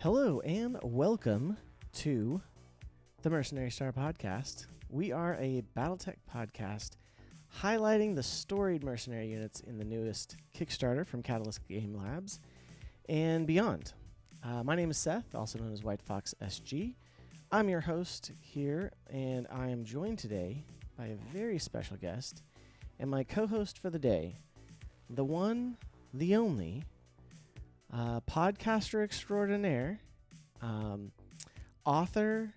Hello and welcome to the Mercenary Star Podcast. We are a Battletech podcast highlighting the storied mercenary units in the newest Kickstarter from Catalyst Game Labs and beyond. My name is Seth, also known as White Fox SG. I'm your host here, and I am joined today by a very special guest and my co-host for the day, the one, the only, podcaster extraordinaire, author,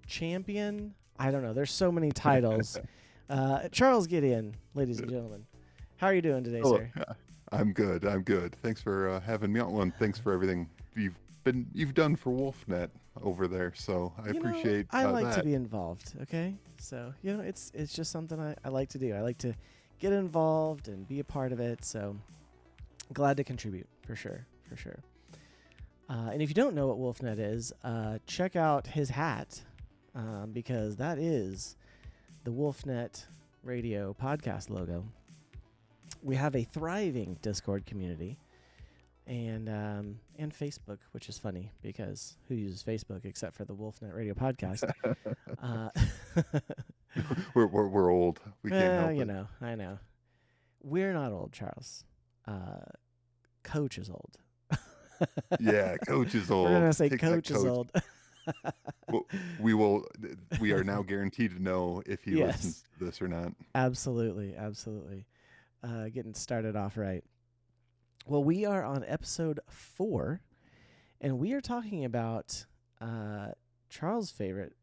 champion. I don't know. There's so many titles. Charles Gideon, ladies and gentlemen. How are you doing today, sir? I'm good. Thanks for having me on. Thanks for everything you've done for Wolfnet over there. So I appreciate. I like to be involved. Okay, so it's just something I like to do. I like to get involved and be a part of it. So glad to contribute for sure. And if you don't know what Wolfnet is, check out his hat because that is the Wolfnet Radio podcast logo. We have a thriving Discord community and Facebook, which is funny because who uses Facebook except for the Wolfnet Radio podcast? We're old. We can't help it. I know. We're not old, Charles. Coach is old. Yeah, Coach is old. We're gonna say Coach is old. Well, we are now guaranteed to know if he listens to this or not. Absolutely. Getting started off right. Well, we are on episode 4, and we are talking about Charles' favorite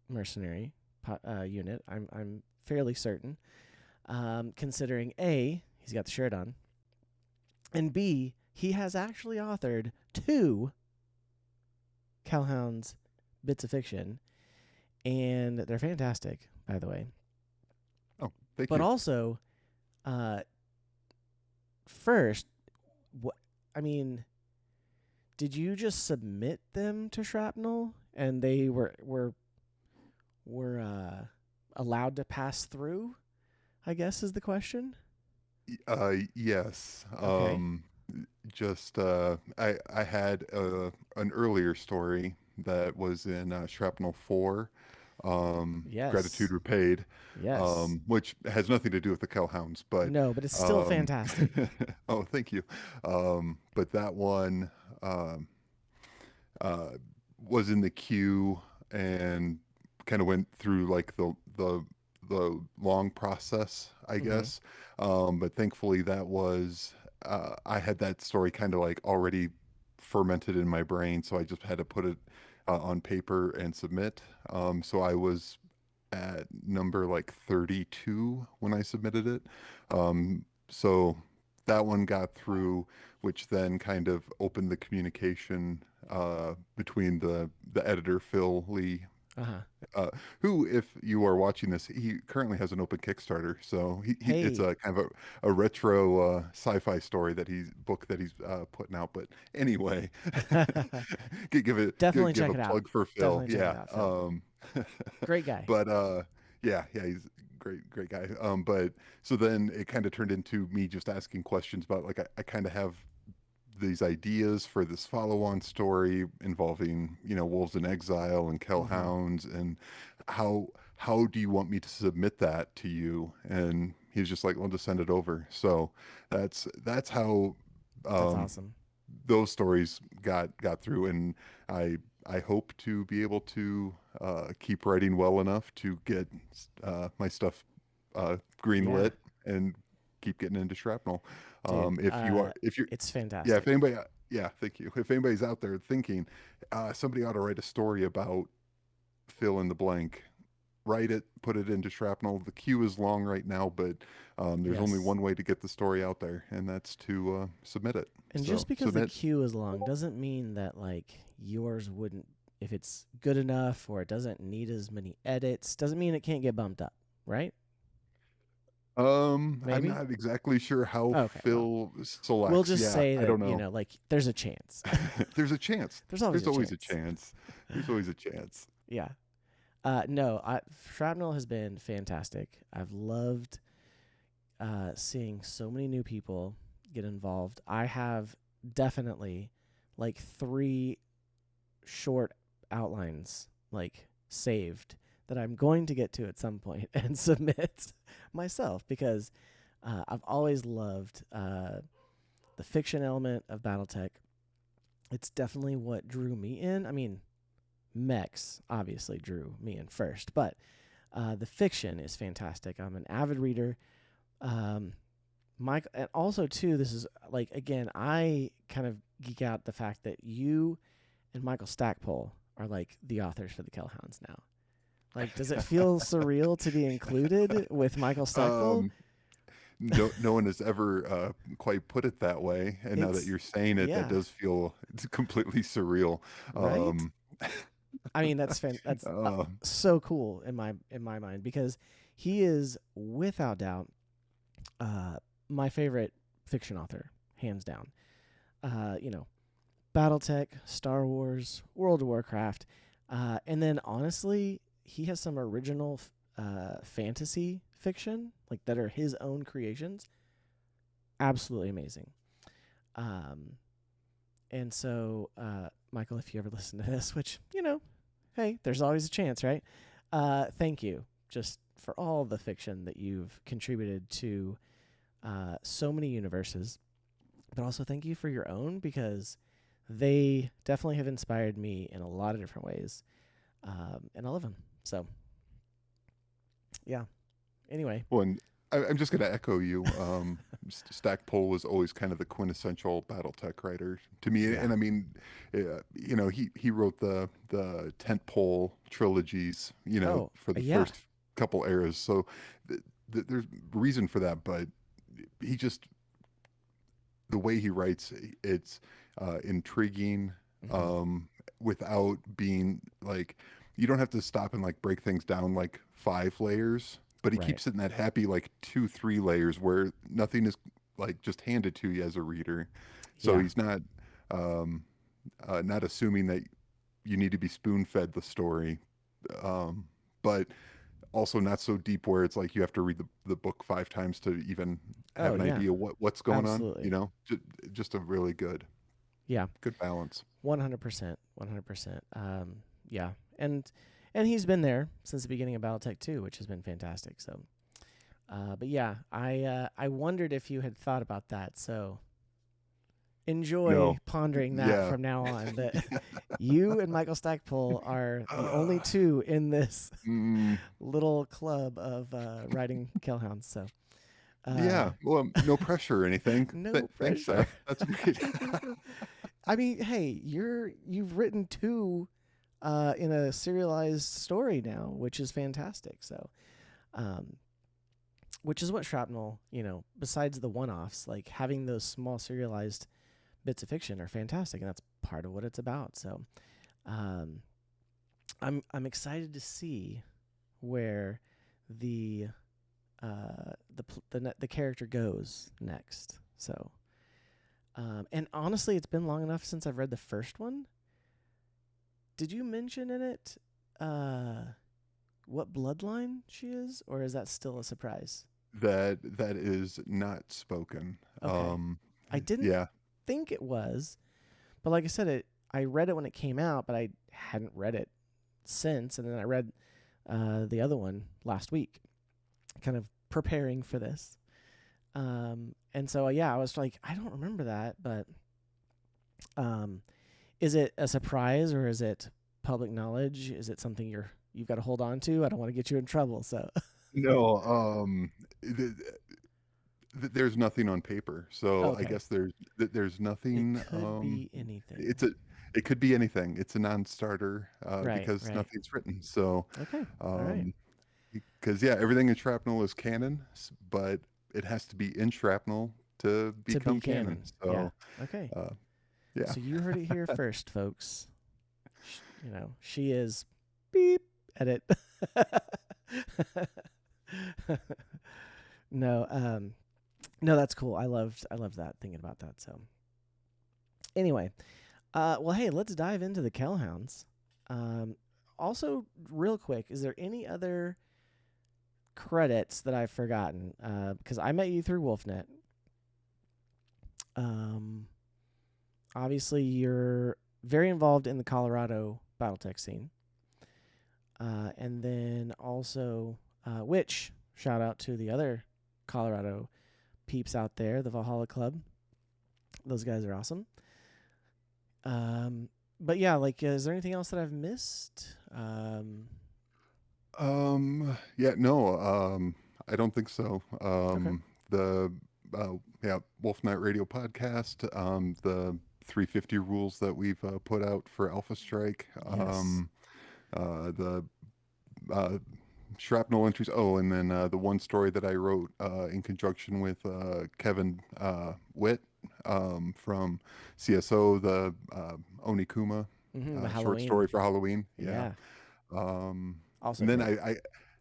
mercenary unit. I'm fairly certain, considering A, he's got the shirt on, and B, he has actually authored 2 Kell Hounds bits of fiction, and they're fantastic, by the way. Oh, thank you. But also, first, did you just submit them to Shrapnel, and they were allowed to pass through? I guess is the question. Yes. Okay. I had an earlier story that was in Shrapnel 4. Yes. Gratitude Repaid. Yes. Which has nothing to do with the Kell Hounds, but no, but it's still fantastic. Oh, thank you. But that one was in the queue and kind of went through like the long process, I guess. But thankfully that was I had that story kind of like already fermented in my brain, so I just had to put it on paper and submit. So I was at number like 32 when I submitted it. So that one got through, which then kind of opened the communication between the editor, Phil Lee, who, if you are watching this, he currently has an open Kickstarter. So it's a kind of a retro sci-fi story book that he's putting out. But anyway, give a plug for Phil. Definitely Phil. Great guy. But yeah, he's great guy. But so then it kind of turned into me just asking questions about, like, I kind of have these ideas for this follow-on story involving, Wolves in Exile and Kell Hounds, and how do you want me to submit that to you? And he was just like, well, just send it over. So that's how that's awesome. Those stories got through, and I hope to be able to keep writing well enough to get my stuff greenlit and keep getting into Shrapnel. Dude, if you're, it's fantastic. Yeah, if anybody, thank you. If anybody's out there thinking somebody ought to write a story about fill in the blank, write it, put it into Shrapnel. The queue is long right now, but there's only one way to get the story out there, and that's to submit it. And just because the queue is long doesn't mean that, like, yours wouldn't, if it's good enough or it doesn't need as many edits, doesn't mean it can't get bumped up, right? Maybe? I'm not exactly sure how Phil selects. We'll just say that, I don't know. Like, there's a chance. There's a chance. There's always a chance. There's always a chance. Yeah. No, Shrapnel has been fantastic. I've loved seeing so many new people get involved. I have definitely like 3 short outlines like saved that I'm going to get to at some point and submit myself, because I've always loved the fiction element of Battletech. It's definitely what drew me in. I mean, mechs obviously drew me in first, but the fiction is fantastic. I'm an avid reader. Mike, and also too, this is like, again, I kind of geek out the fact that you and Michael Stackpole are like the authors for the Kell Hounds now. Like, does it feel surreal to be included with Michael Stackpole? Um, no one has ever quite put it that way, and now that It's you're saying it, that yeah, does feel it's completely surreal. right? Um, I mean, that's uh, so cool in my mind, because he is without doubt uh, my favorite fiction author, hands down. You know, BattleTech, Star Wars, World of Warcraft, and then honestly, he has some original fantasy fiction like that are his own creations. Absolutely amazing. Um, and so, Michael, if you ever listen to this, which hey, there's always a chance, right? Thank you just for all the fiction that you've contributed to so many universes, but also thank you for your own, because they definitely have inspired me in a lot of different ways, and I love them. So, yeah. Anyway, well, and I'm just going to echo you. Stackpole was always kind of the quintessential BattleTech writer to me, yeah. and I mean, he wrote the tentpole trilogies, Oh, for the yeah. first couple eras. So there's reason for that, but he just the way he writes, it's intriguing, Mm-hmm. um, without being like you don't have to stop and like break things down like 5 layers, but he Right. keeps it in that happy like 2, 3 layers where nothing is like just handed to you as a reader. So Yeah. he's um, not assuming that you need to be spoon fed the story, but also not so deep where it's like you have to read the book 5 times to even have Oh, an yeah. idea what's going on. Absolutely. Just a really Yeah. good balance. 100%. 100%. Yeah. And he's been there since the beginning of BattleTech too, which has been fantastic. So, but yeah, I wondered if you had thought about that. So enjoy No, pondering that yeah. from now on. That you and Michael Stackpole are the only two in this Mm, little club of writing Kell Hounds. So, uh, yeah. Well, no pressure or anything. no Thanks, pressure. Seth. That's great. I mean, hey, you've written 2 in a serialized story now, which is fantastic. So, um, which is what Shrapnel, besides the one-offs, like having those small serialized bits of fiction are fantastic, and that's part of what it's about. So, um, I'm excited to see where the the character goes next. So, and honestly, it's been long enough since I've read the first one. Did you mention in it what bloodline she is, or is that still a surprise? That is not spoken. Okay, I didn't Yeah. think it was, but like I said, I read it when it came out, but I hadn't read it since, and then I read the other one last week, kind of preparing for this. And so yeah, I was like, I don't remember that, but is it a surprise or is it public knowledge? Is it something you've got to hold on to? I don't want to get you in trouble. So No, there's nothing on paper, so I okay, guess there's it nothing. could be anything. It could be anything. It's a non-starter Right, because right. nothing's written. So, Okay, all right. um, because yeah, everything in Shrapnel is canon, but it has to be in Shrapnel to To be become canon. canon. Yeah. So, Okay. uh, yeah, So you heard it here first, folks. She is beep edit. No, no, that's cool. I loved that, thinking about that. So anyway, well, hey, let's dive into the Kell Hounds. Also, real quick, is there any other credits that I've forgotten? Because I met you through WolfNet. Um, obviously you're very involved in the Colorado Battletech scene. And then also, which, shout out to the other Colorado peeps out there, the Valhalla Club. Those guys are awesome. But yeah, like, is there anything else that I've missed? Yeah, no, I don't think so. Okay. The yeah, Wolf Night Radio podcast, the 350 rules that we've put out for Alpha Strike, Yes. the uh, shrapnel entries. Oh, and then the one story that I wrote in conjunction with Kevin Witt from CSO, the Onikuma The short Halloween. story for Halloween. Yeah. Yeah. Um, Also and then great.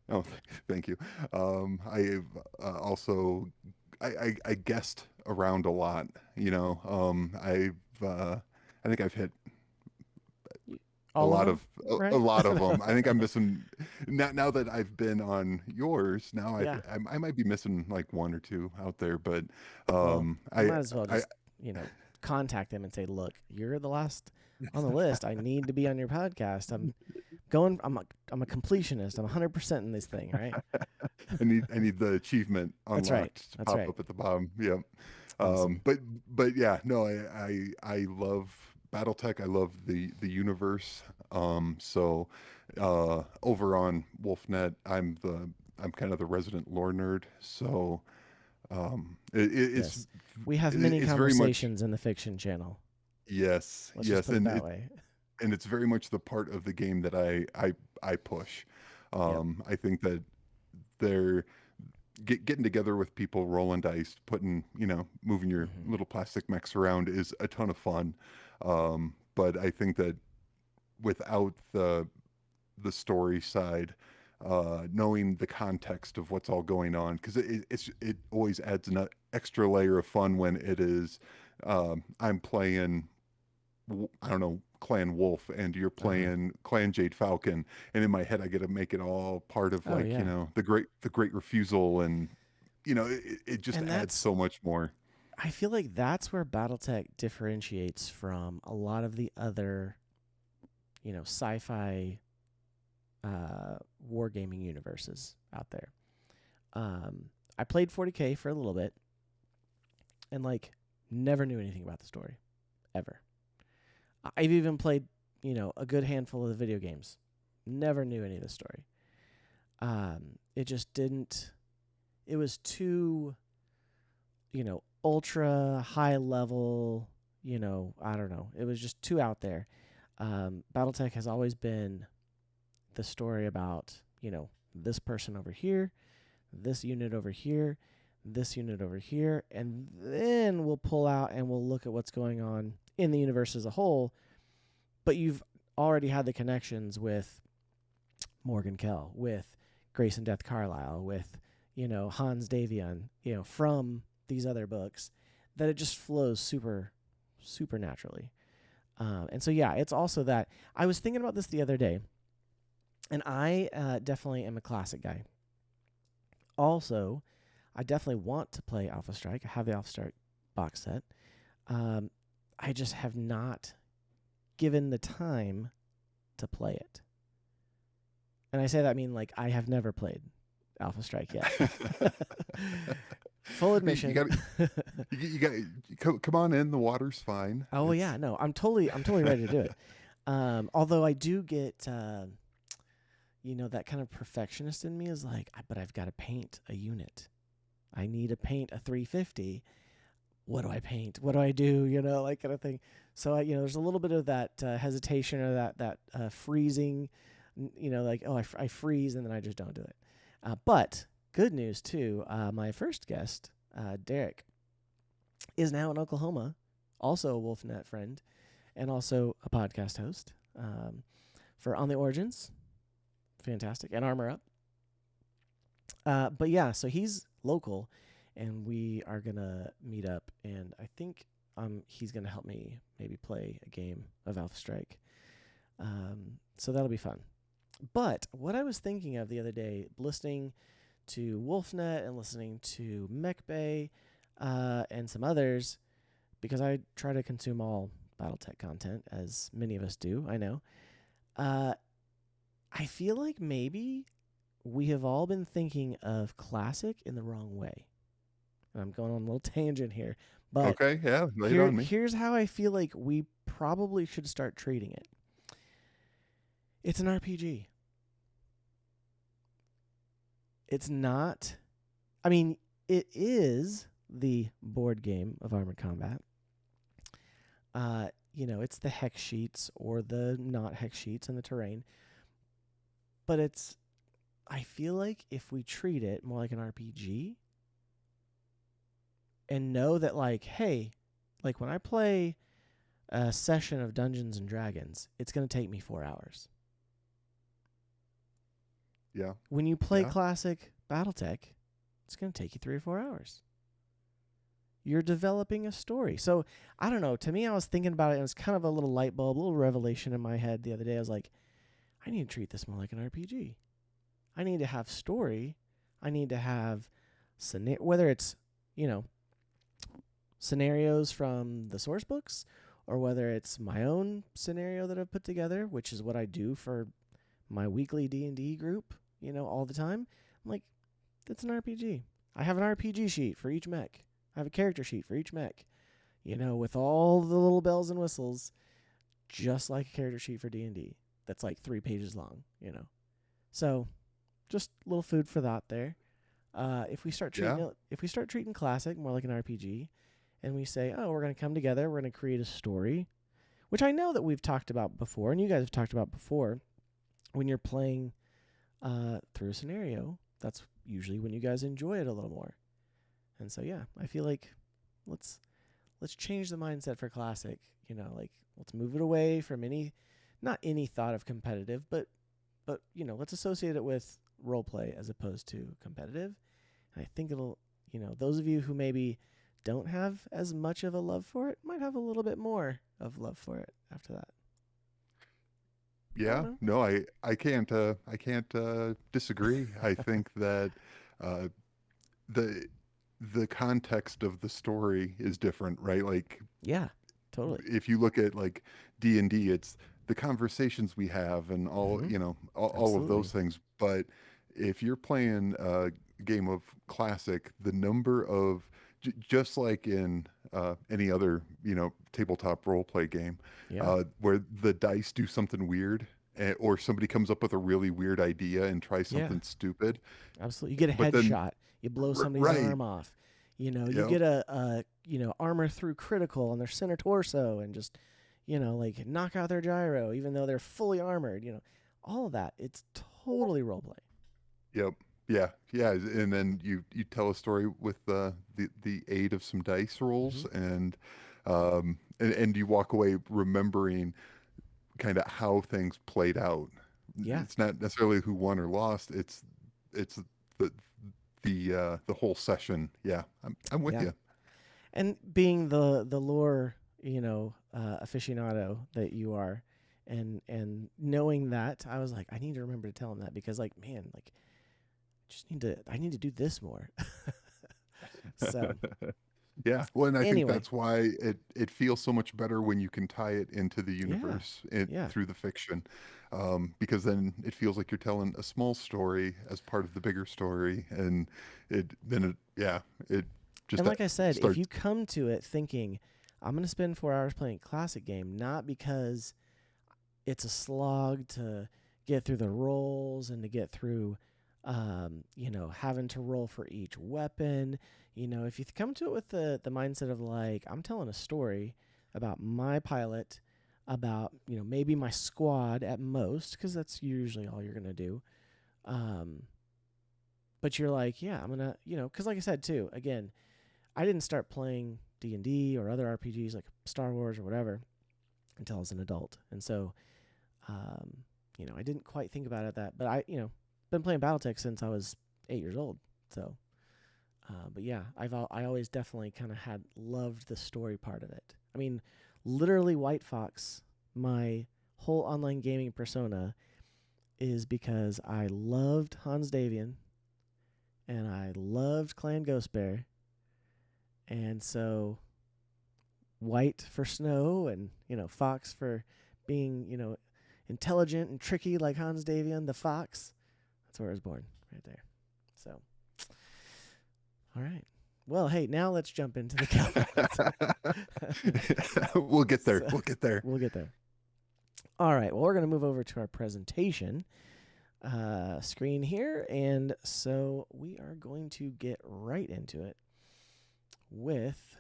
oh, thank you. I've also, I guessed around a lot, you know. I think I've hit Y- a All of lot them, of a right? lot of them. I think I'm missing now that I've been on yours. Now Yeah. I might be missing like one or two out there, but Well, you I might as well I just, contact them and say, "Look, you're the last on the list. I need to be on your podcast. I'm a completionist. I'm 100% in this thing, right?" I need the achievement That's right. unlocked to That's pop right. up at the bottom. Yeah. Awesome. But yeah, no, I love BattleTech. I love the universe. So over on WolfNet, I'm kind of the resident lore nerd. So Yes. We have many it's very much conversations in the fiction channel. yes, Let's just yes, put it that way. and it's very much the part of the game that I push. Yep. I think that they're getting together with people, rolling dice, putting, moving your Hmm. little plastic mechs around is a ton of fun. But I think that without the story side, knowing the context of what's all going on, because it always adds an extra layer of fun when it is I'm playing I don't know, Clan Wolf, and you're Uh-huh. playing Clan Jade Falcon, and in my head I get to make it all part of, Oh like, yeah. the great refusal, and it just And adds that's so much more. I feel like that's where BattleTech differentiates from a lot of the other, sci-fi wargaming universes out there. I played 40K for a little bit and like never knew anything about the story ever. I've even played, a good handful of the video games. Never knew any of the story. It just didn't. It was too, ultra high level. I don't know. It was just too out there. BattleTech has always been the story about, this person over here, this unit over here, this unit over here, and then we'll pull out and we'll look at what's going on in the universe as a whole. But you've already had the connections with Morgan Kell, with Grace and Death Carlisle, with, Hans Davion, from these other books, that it just flows super, super naturally. And so, yeah, it's also that I was thinking about this the other day, and I definitely am a classic guy. Also, I definitely want to play Alpha Strike. I have the Alpha Strike box set. I just have not given the time to play it. And I say that I mean like I have never played Alpha Strike yet. Full You admission. got you got come on in. The water's fine. Oh It's yeah, no, I'm totally ready to do it. Although I do get, that kind of perfectionist in me is like, but I've got to paint a unit. I need to paint a 350. What do I paint? What do I do? Like kind of thing. So there's a little bit of that hesitation or that freezing. Like, oh, I freeze and then I just don't do it. But good news too. My first guest, Derek, is now in Oklahoma, also a WolfNet friend, and also a podcast host for On the Origins. Fantastic. And Armor Up. But yeah, so he's local, and we are going to meet up, and I think he's going to help me maybe play a game of Alpha Strike. So that'll be fun. But what I was thinking of the other day, listening to WolfNet and listening to MechBay and some others, because I try to consume all Battletech content, as many of us do, I know. I feel like maybe we have all been thinking of classic in the wrong way. And I'm going on a little tangent here, but Okay, yeah, lay it on me. here's how I feel like we probably should start treating it. It's an RPG. It's not. I mean, it is the board game of Armored Combat. It's the hex sheets or the not hex sheets and the terrain. But I feel like if we treat it more like an RPG and know that, like, hey, like when I play a session of Dungeons and Dragons, it's going to take me 4 hours. Yeah. When you play classic Battletech, it's going to take you 3 or 4 hours. You're developing a story. So, I don't know. To me, I was thinking about it, and it was kind of a little light bulb, a little revelation in my head the other day. I was like, I need to treat this more like an RPG. I need to have story. I need to have whether it's, scenarios from the source books or whether it's my own scenario that I've put together, which is what I do for my weekly D&D group, all the time. I'm like, that's an RPG. I have an RPG sheet for each mech. I have a character sheet for each mech, with all the little bells and whistles, just like a character sheet for D&D. That's like 3 pages long, So, just a little food for thought there. If we start treating classic more like an RPG, and we say, oh, we're going to come together, we're going to create a story, which I know that we've talked about before, and you guys have talked about before. When you're playing through a scenario, that's usually when you guys enjoy it a little more. And so, yeah, I feel like let's change the mindset for classic. Let's move it away from not any thought of competitive, but let's associate it with role play as opposed to competitive. And I think it'll, those of you who maybe don't have as much of a love for it might have a little bit more of love for it after that. Yeah, no, I can't disagree. I think that the context of the story is different, right? Like, yeah, totally. If you look at like D&D, it's the conversations we have and all, all of those things. But if you're playing a game of classic, the number of just like in any other, tabletop role play game, where the dice do something weird, or somebody comes up with a really weird idea and tries something stupid. Absolutely. You get a headshot. You blow somebody's arm off. You get a armor through critical on their center torso and just, like knock out their gyro, even though they're fully armored. All of that. It's totally roleplay. Yep. Yeah. And then you tell a story with the aid of some dice rolls, and you walk away remembering kind of how things played out. Yeah. It's not necessarily who won or lost. It's the whole session. Yeah. I'm with you. And being the lore, aficionado that you are, and knowing that, I was like, I need to remember to tell him that, because like, man, like I need to do this more. So yeah. Well, and I think that's why it feels so much better when you can tie it into the universe through the fiction, because then it feels like you're telling a small story as part of the bigger story, and it just, and like I said, if you come to it thinking, I'm going to spend 4 hours playing a classic game, not because it's a slog to get through the rolls and to get through, having to roll for each weapon. If you come to it with the mindset of like, I'm telling a story about my pilot, about, maybe my squad at most, because that's usually all you're going to do. But you're like, yeah, I'm going to, because like I said, too, again, I didn't start playing D&D or other RPGs like Star Wars or whatever until I was an adult. And so, I didn't quite think about it but I, been playing Battletech since I was 8 years old. So, but yeah, I always definitely kind of loved the story part of it. I mean, literally White Fox, my whole online gaming persona is because I loved Hans Davian and I loved Clan Ghost Bear. And so white for snow, and fox for being intelligent and tricky like Hans Davian the fox. That's where I was born, right there. So, all right. Well, hey, now let's jump into the We'll get there. So, we'll get there. We'll get there. All right. Well, we're going to move over to our presentation screen here. And so we are going to get right into it with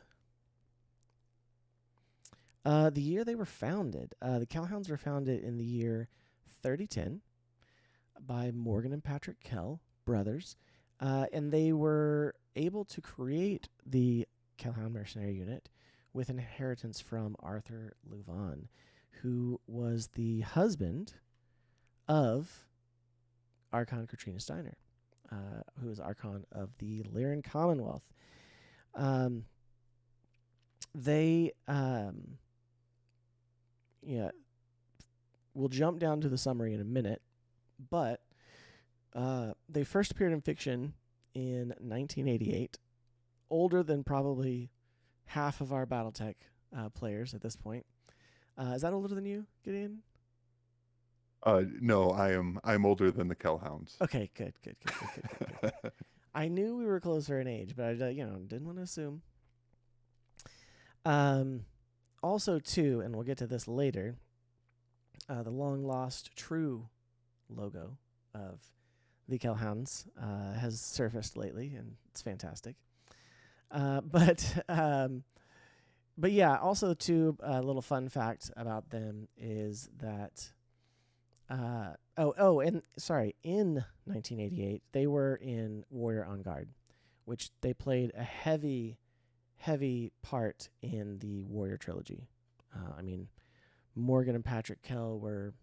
the year they were founded. The Kell Hounds were founded in the year 3010 by Morgan and Patrick Kell, brothers. And they were able to create the Kell Hound Mercenary unit with inheritance from Arthur Louvain, who was the husband of Archon Katrina Steiner, who is Archon of the Lyran Commonwealth. We'll jump down to the summary in a minute, but they first appeared in fiction in 1988, older than probably half of our Battletech players at this point. Is that older than you, Gideon? No, I'm older than the Kell Hounds. Okay, good. I knew we were closer in age, but I didn't want to assume. Also, too, and we'll get to this later, the long lost true logo of the Kell Hounds has surfaced lately, and it's fantastic. But yeah, also too, a little fun fact about them is that in 1988 they were in Warrior Engarde, which they played a heavy part in the Warrior Trilogy. Morgan and Patrick Kell were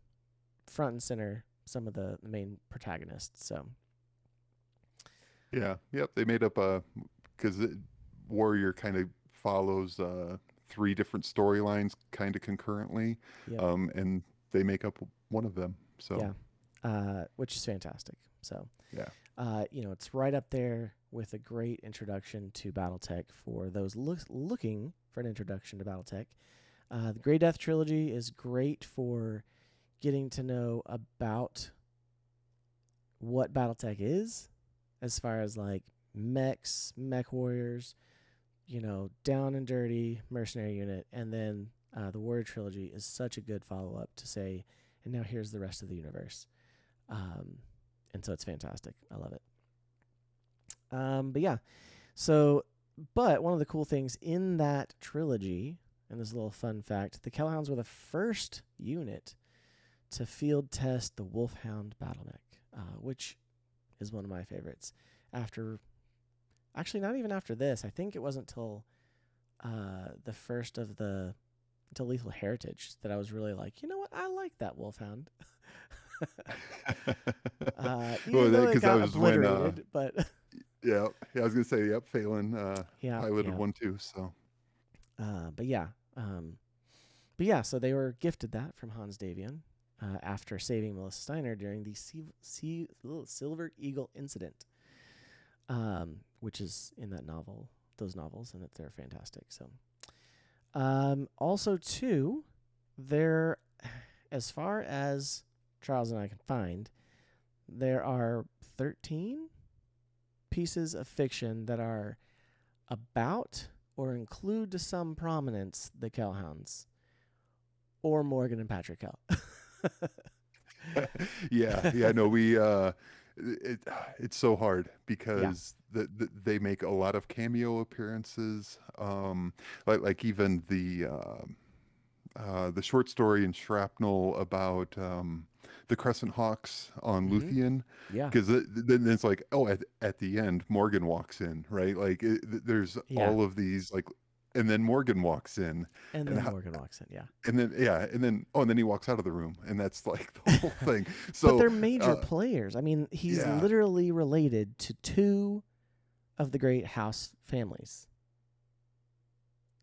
front and center, some of the main protagonists. So yeah, yep, they made up because Warrior kind of follows 3 different storylines kind of concurrently. Yep. And they make up one of them. So yeah, which is fantastic. So yeah, it's right up there with a great introduction to Battletech for those looking for an introduction to Battletech. The Grey Death Trilogy is great for getting to know about what Battletech is, as far as like mechs, mech warriors, down and dirty mercenary unit. And then the Warrior Trilogy is such a good follow-up to say, and now here's the rest of the universe. And so it's fantastic. I love it. But one of the cool things in that trilogy, and this little fun fact, the Kell Hounds were the first unit to field test the Wolfhound Battlemech, which is one of my favorites. Actually, not even after this. I think it wasn't until Lethal Heritage that I was really like, you know what? I like that Wolfhound. Because that was obliterated, but yeah, I was gonna say, yep, Phelan piloted one too. So, but yeah, so they were gifted that from Hans Davian after saving Melissa Steiner during the Silver Eagle incident, which is in those novels, and they're fantastic. So, also too, as far as Charles and I can find, there are 13 pieces of fiction that are about or include to some prominence the Kell Hounds or Morgan and Patrick Kell. No, we it's so hard because they make a lot of cameo appearances, like even the short story in Shrapnel about the Crescent Hawks on Luthien. Yeah. Because then it's like, at the end, Morgan walks in, right? Like there's all of these, like, and then Morgan walks in. And then Morgan walks in, yeah. And then he walks out of the room, and that's like the whole thing. So, but they're major players. I mean, he's literally related to 2 of the great house families.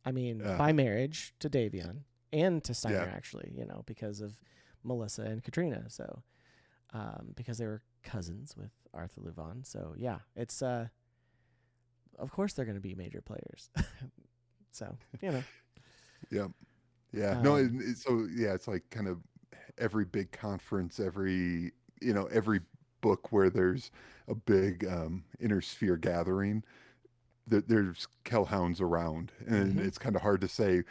I mean, by marriage to Davian and to Steiner, actually, because of Melissa and Katrina. So, because they were cousins with Arthur Louvain. So, yeah, it's, of course they're going to be major players. So, Yeah. Yeah. No, Um, so yeah, it's like kind of every big conference, every, every book where there's a big inner sphere gathering, there's Kell Hounds around. And hmm it's kind of hard to say,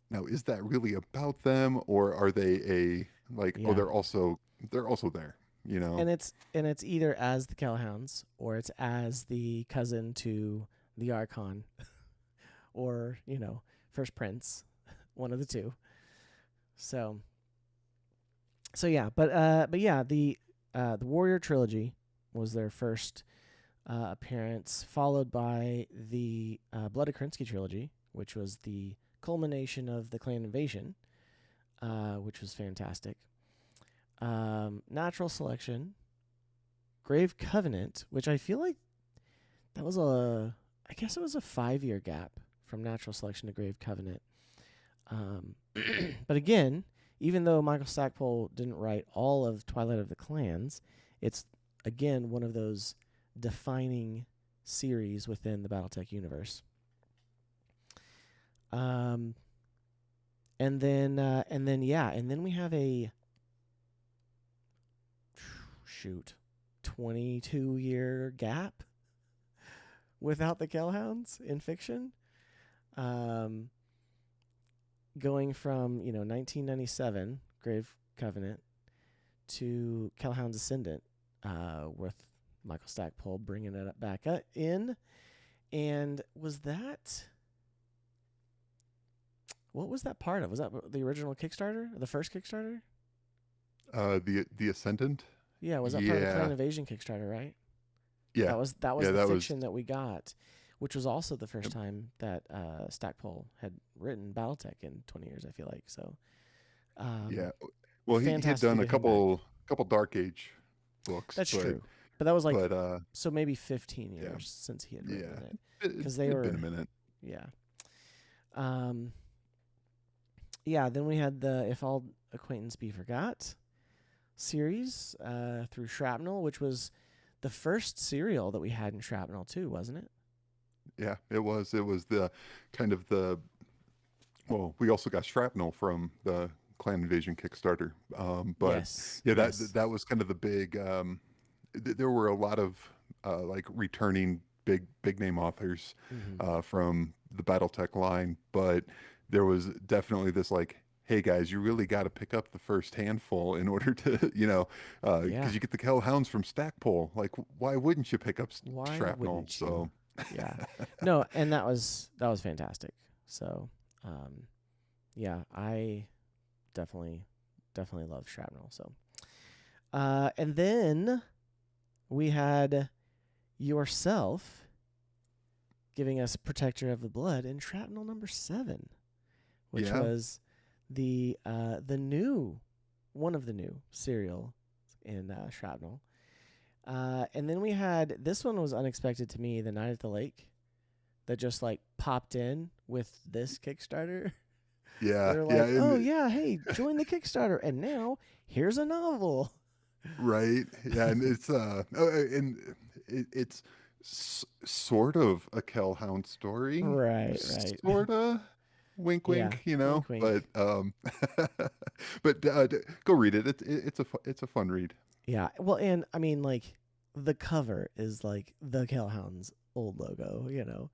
now, is that really about them, or are they a like, oh, yeah, they're also there, you know? and it's either as the Kell Hounds or it's as the cousin to the Archon or First Prince, one of the two. So yeah, but yeah, the Warrior Trilogy was their first appearance, followed by the Blood of Kerensky trilogy, which was the culmination of the clan invasion, which was fantastic. Natural Selection, Grave Covenant, which I feel like that was I guess it was a 5-year gap from Natural Selection to Grave Covenant. But again, even though Michael Stackpole didn't write all of Twilight of the Clans, it's again one of those defining series within the Battletech universe. Um, and then we have a 22-year gap without the Kell Hounds in fiction. Um, Going from 1997 Grave Covenant to Kell Hounds Ascendant, with Michael Stackpole bringing it back in. And was that what was that part of? Was that the original Kickstarter, the first Kickstarter? The Ascendant. Yeah, was that part of the Clan Yeah. Invasion Kickstarter? Right. Yeah. That was Yeah, the that was, fiction that we got, which was also the first yep, time that Stackpole had written BattleTech in 20 years. I feel like so. yeah. Um, Well, he had Fantastic to done a get him back. couple Dark Age books, That's true, but that was like but so maybe 15 yeah, years since he had yeah. written it, It, because they it'd been a were minute. yeah. Um, yeah. Then we had the If All Acquaintance Be Forgot series through Shrapnel, which was the first serial that we had in Shrapnel too, wasn't it? Yeah, it was. It was the kind of the well, we also got Shrapnel from the Clan Invasion Kickstarter. But Yes. yeah, Yes. that was kind of the big. There were a lot of like returning big name authors Mm-hmm. from the BattleTech line, but there was definitely this like, hey guys, you really got to pick up the first handful in order to, Yeah. because you get the Kell Hounds from Stackpole. Like, why wouldn't you pick up Why Shrapnel? wouldn't you? So Yeah. No, and that was fantastic. So, yeah, I definitely love Shrapnel. So, and then we had yourself giving us Protector of the Blood in Shrapnel number 7, which yeah, was the new one of the new serial in Shrapnel. And then we had this one was unexpected to me, The Night at the Lake, that just like popped in with this Kickstarter. They yeah, were yeah, like, "Oh and yeah, hey, join the Kickstarter, and now here's a novel." right, yeah, and it's and it's sort of a Kell Hound story, Right, right. sorta, wink, Yeah, wink, wink, wink. but but go read it. It's a fun read. Yeah, well, and I mean, like, the cover is like the Kell Hounds old logo.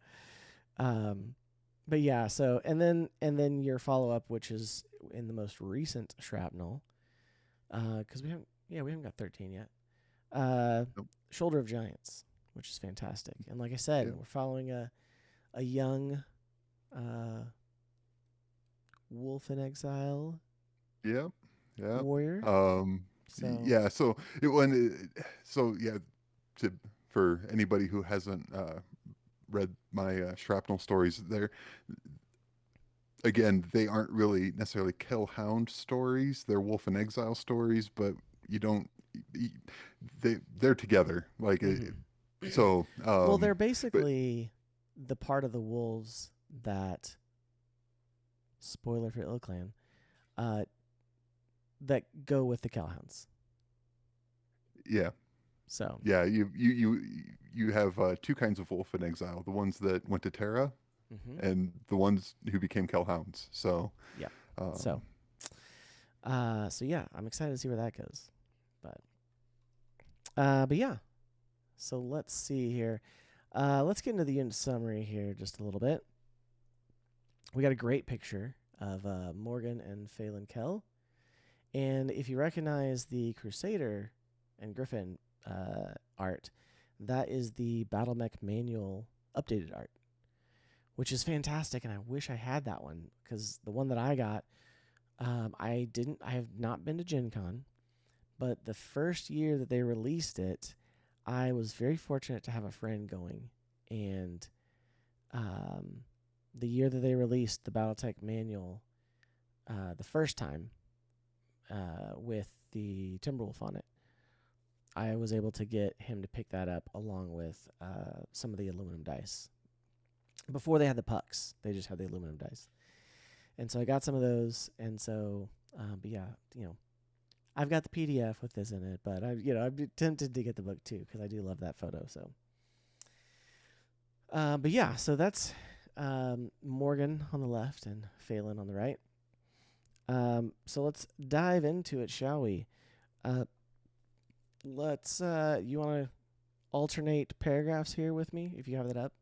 Um, but yeah, so and then your follow up, which is in the most recent Shrapnel, because we haven't got 13 yet. Nope. Shoulder of Giants, which is fantastic, and like I said, Yeah, we're following a young uh wolf in exile yeah, yeah. warrior. Um, So yeah. So so yeah. To for anybody who hasn't read my Shrapnel stories, there again, they aren't really necessarily Kell Hound stories. They're Wolf in Exile stories, but you don't. y- they're together. Like hmm so. well, they're But basically the part of the wolves that, spoiler for Ilclan, uh, that go with the Kell Hounds. yeah, So yeah. You have two kinds of Wolf in Exile. The ones that went to Terra, Mm-hmm. and the ones who became Kell Hounds. So, Yeah. um, So yeah, I'm excited to see where that goes. But yeah. So let's see here. Let's get into the unit summary here just a little bit. We got a great picture of Morgan and Phelan Kell. And if you recognize the Crusader and Griffin art, that is the Battletech manual updated art, which is fantastic. And I wish I had that one because the one that I got, I didn't. I have not been to Gen Con, but the first year that they released it, I was very fortunate to have a friend going, and the year that they released the Battletech manual, the first time, with the Timberwolf on it, I was able to get him to pick that up along with some of the aluminum dice. Before they had the pucks, they just had the aluminum dice, and so I got some of those. And so, but yeah, I've got the PDF with this in it, but I'm tempted to get the book too because I do love that photo. So, but yeah, so that's Morgan on the left and Phelan on the right. So let's dive into it, shall we? Let's. You want to alternate paragraphs here with me if you have that up?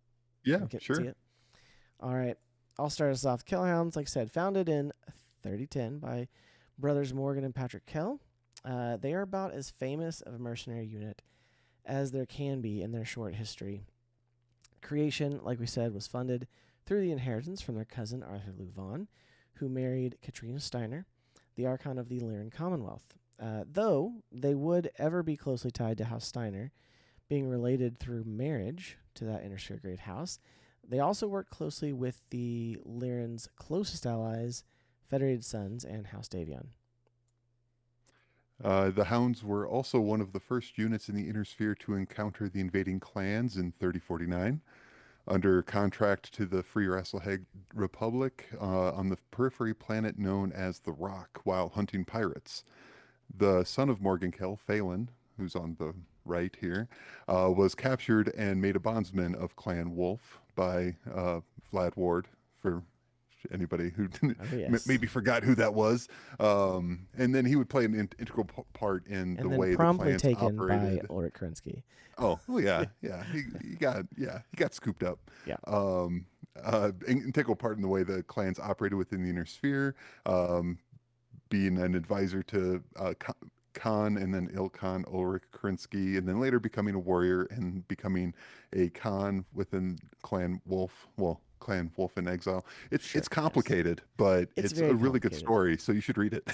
yeah, See sure. it? All right. I'll start us off. Kell Hounds, like I said, founded in 3010 by brothers Morgan and Patrick Kell. They are about as famous of a mercenary unit as there can be in their short history. Creation, like we said, was funded through the inheritance from their cousin Arthur Louvain, who married Katrina Steiner, the Archon of the Lyran Commonwealth. Though they would ever be closely tied to House Steiner, being related through marriage to that Intersphere Great House, they also worked closely with the Lyran's closest allies, Federated Sons and House Davion. The Hounds were also one of the first units in the Inner Sphere to encounter the invading clans in 3049. Under contract to the Free Rasselheg Republic on the periphery planet known as the Rock while hunting pirates. The son of Morgan Kell, Phelan, who's on the right here, was captured and made a bondsman of Clan Wolf by Vlad Ward, for anybody who Yes. maybe forgot who that was. And then he would play an integral part in the And then way the promptly clans taken by operated. Ulrich Kerensky. Oh, well, yeah. He got scooped up. Yeah. Integral part in the way the clans operated within the inner sphere, being an advisor to Khan and then Ilkhan Ulrich Kerensky, and then later becoming a warrior and becoming a Khan within Clan Wolf. Well, Clan Wolf in Exile. It's Sure, it's yes. complicated, but It's it's very a really good complicated. story, so you should read it.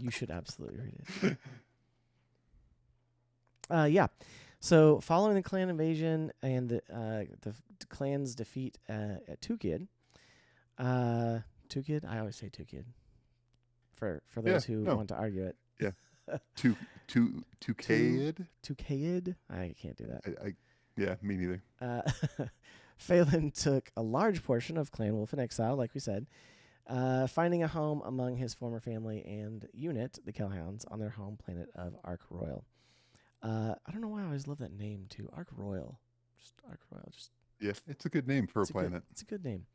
You should absolutely read it. Yeah. So, following the clan invasion and the clan's defeat at Tukid, Tukid, I always say Tukid for Yeah, those who no, want to argue it. yeah. To Kaid. Tukid, I can't do that. Yeah, me neither. Phelan took a large portion of Clan Wolf in exile, like we said, finding a home among his former family and unit, the Kell Hounds, on their home planet of Ark Royal. I don't know why I always love that name too. Ark Royal. Just Ark Royal. Just Yeah, it's a good name for a planet. It's a good name.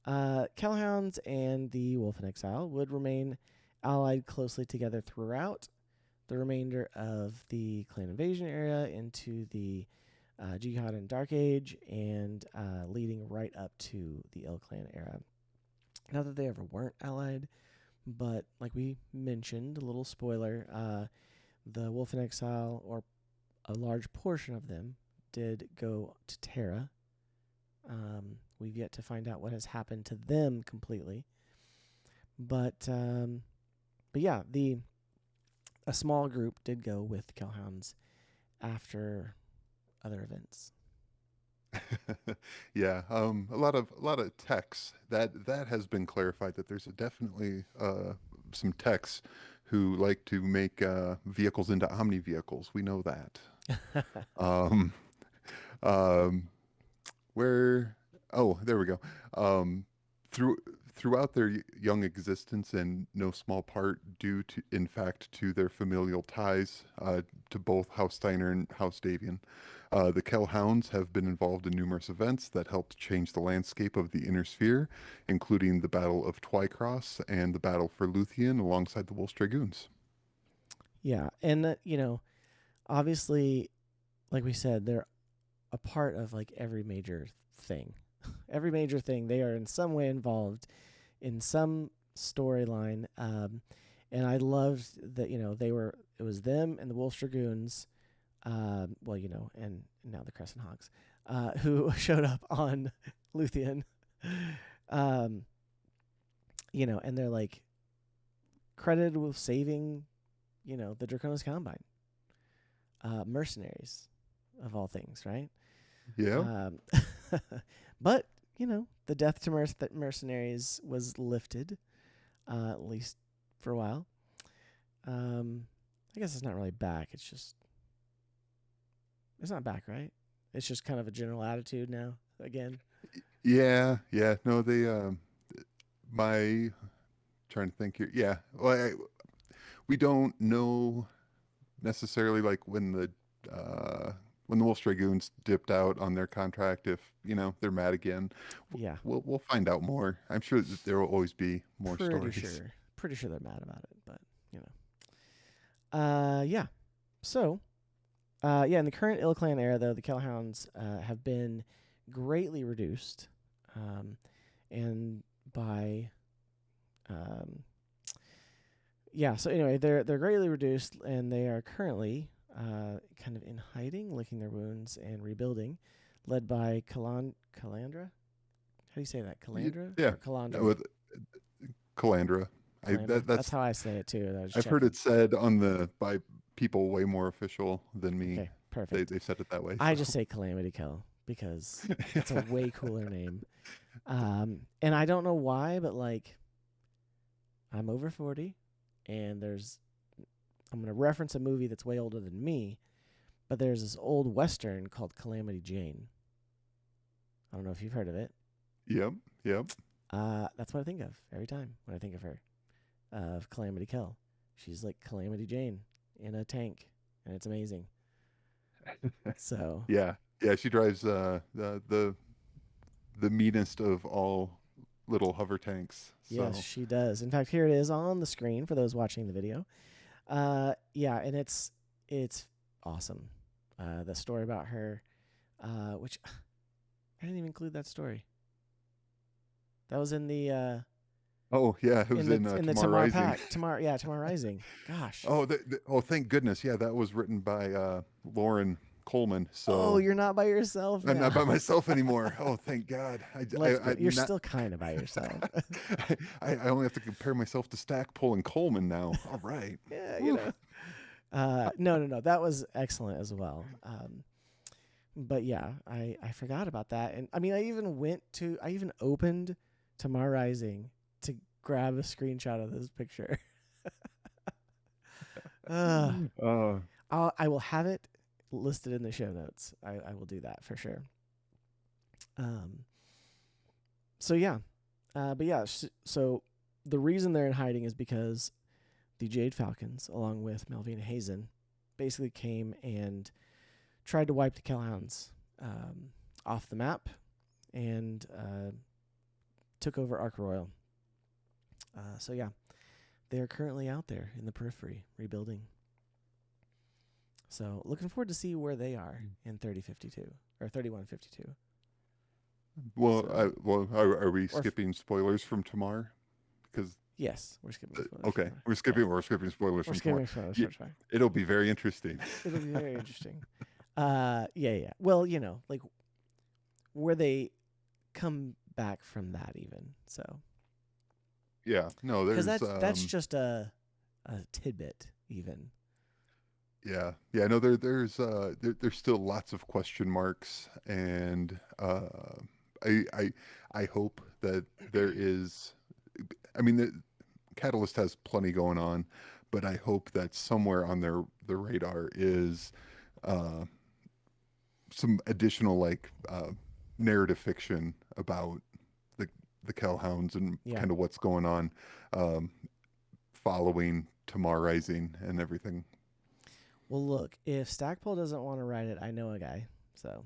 Kell Hounds and the Wolf in Exile would remain allied closely together throughout the remainder of the clan invasion era into the Jihad and Dark Age, and leading right up to the Il Clan era. Not that they ever weren't allied, but like we mentioned, a little spoiler, the Wolf in Exile, or a large portion of them, did go to Terra. We've yet to find out what has happened to them completely. But yeah, a small group did go with the Kell Hounds after other events. Yeah, a lot of techs that has been clarified that there's definitely some techs who like to make vehicles into omni vehicles. We know that. Um, um, where? Oh, there we go. Through throughout their young existence, in no small part due to, in fact, to their familial ties to both House Steiner and House Davian. The Kell Hounds have been involved in numerous events that helped change the landscape of the Inner Sphere, including the Battle of Twycross and the Battle for Luthien alongside the Wolves Dragoons. Yeah, and obviously, like we said, they're a part of like every major thing. Every major thing, they are in some way involved in some storyline. And I loved that, it was them and the Wolf Dragoons, and now the Crescent Hawks, who showed up on Luthien. And they're like credited with saving, the Draconis Combine. Mercenaries, of all things, right? Yeah. But, the death to mercenaries was lifted, at least for a while. I guess it's not really back. It's not back, right? It's just kind of a general attitude now, again. Yeah. Yeah. No, they, my, trying to think here. Yeah. Well, we don't know necessarily like when the Wolf Dragoons dipped out on their contract, if they're mad again. Yeah, we'll find out more. I'm sure that there will always be more stories. Pretty sure they're mad about it, but yeah. So, in the current Ill Clan era, though, the Kell Hounds have been greatly reduced, and by So anyway, they're greatly reduced, and they are currently kind of in hiding, licking their wounds and rebuilding, led by Calandra. How do you say that? Calandra? Yeah. Calandra. With Calandra. That's how I say it too. I've heard it said by people way more official than me. Okay, perfect. They said it that way. I just say Calamity Kell because it's a way cooler name. And I don't know why, but like, I'm over 40, and I'm going to reference a movie that's way older than me, but there's this old Western called Calamity Jane. I don't know if you've heard of it. Yep. That's what I think of every time when I think of her, of Calamity Kell. She's like Calamity Jane in a tank, and it's amazing. So yeah, she drives the meanest of all little hover tanks. So. Yes, she does. In fact, here it is on the screen for those watching the video. And it's awesome. The story about her, which I didn't even include that story. That was in the. Oh yeah, it was in the Tomorrow Rising. Pack. Tomorrow Rising. Gosh. Oh, thank goodness. Yeah, that was written by Lauren Coleman. So you're not by yourself now. I'm not by myself anymore. Oh, thank God. You're still kind of by yourself. I only have to compare myself to Stackpole and Coleman now. All right. Yeah, No. That was excellent as well. But yeah, I forgot about that. And I mean, I even opened Tomorrow Rising to grab a screenshot of this picture. I will have it listed in the show notes. I will do that for sure. So the reason they're in hiding is because the Jade Falcons, along with Malvina Hazen, basically came and tried to wipe the Kell Hounds off the map and took over Ark Royal. They are currently out there in the periphery rebuilding. So looking forward to see where they are in 3052 or 3152. Are we skipping spoilers from Tomorrow? Because yes, we're skipping spoilers. Okay, we're skipping spoilers from Tomorrow. It'll be very interesting. It'll be very interesting. Yeah. Well, like where they come back from that even. So yeah, no, there's that's just a tidbit even. Yeah. No, there's still lots of question marks, and I hope that there is. I mean, the Catalyst has plenty going on, but I hope that somewhere on the radar is some additional narrative fiction about the Kell Hounds and Yeah. kind of what's going on, um, following Tamar Rising and everything. Well, look, if Stackpole doesn't want to write it, I know a guy. So.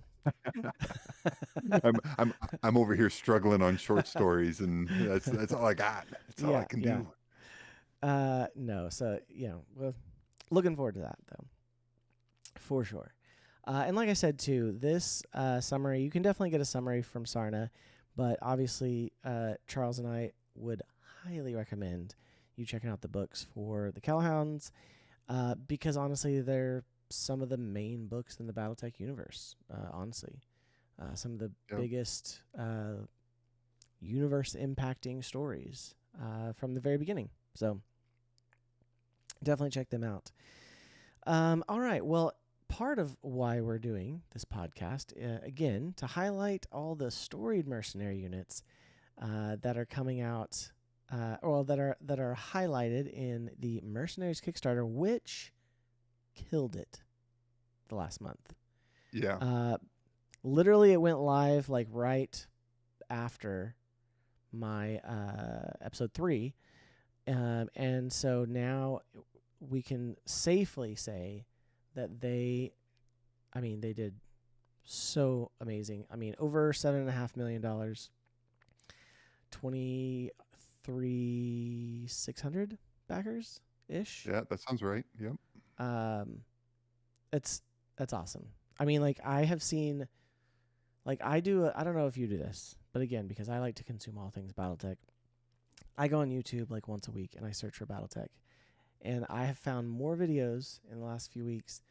I'm I'm I'm over here struggling on short stories, and that's all I got. That's all I Yeah, can yeah. do. No. So, well, looking forward to that though, for sure. And like I said too, this summary, you can definitely get a summary from Sarna, but obviously, Charles and I would highly recommend you checking out the books for the Kell Hounds, because honestly, they're some of the main books in the Battletech universe. Honestly, some of the Yep. biggest universe impacting stories from the very beginning. So definitely check them out. All right. Well, part of why we're doing this podcast, again, to highlight all the storied mercenary units that are coming out, or that are highlighted in the Mercenaries Kickstarter, which killed it the last month. Yeah. Literally, it went live like right after my episode 3, and so now we can safely say that they did so amazing. I mean, over $7.5 million, 23,600 backers ish. Yeah, that sounds right. Yep. Um, it's that's awesome. I mean, like I have seen, like I don't know if you do this, but again, because I like to consume all things BattleTech, I go on YouTube like once a week and I search for BattleTech, and I have found more videos in the last few weeks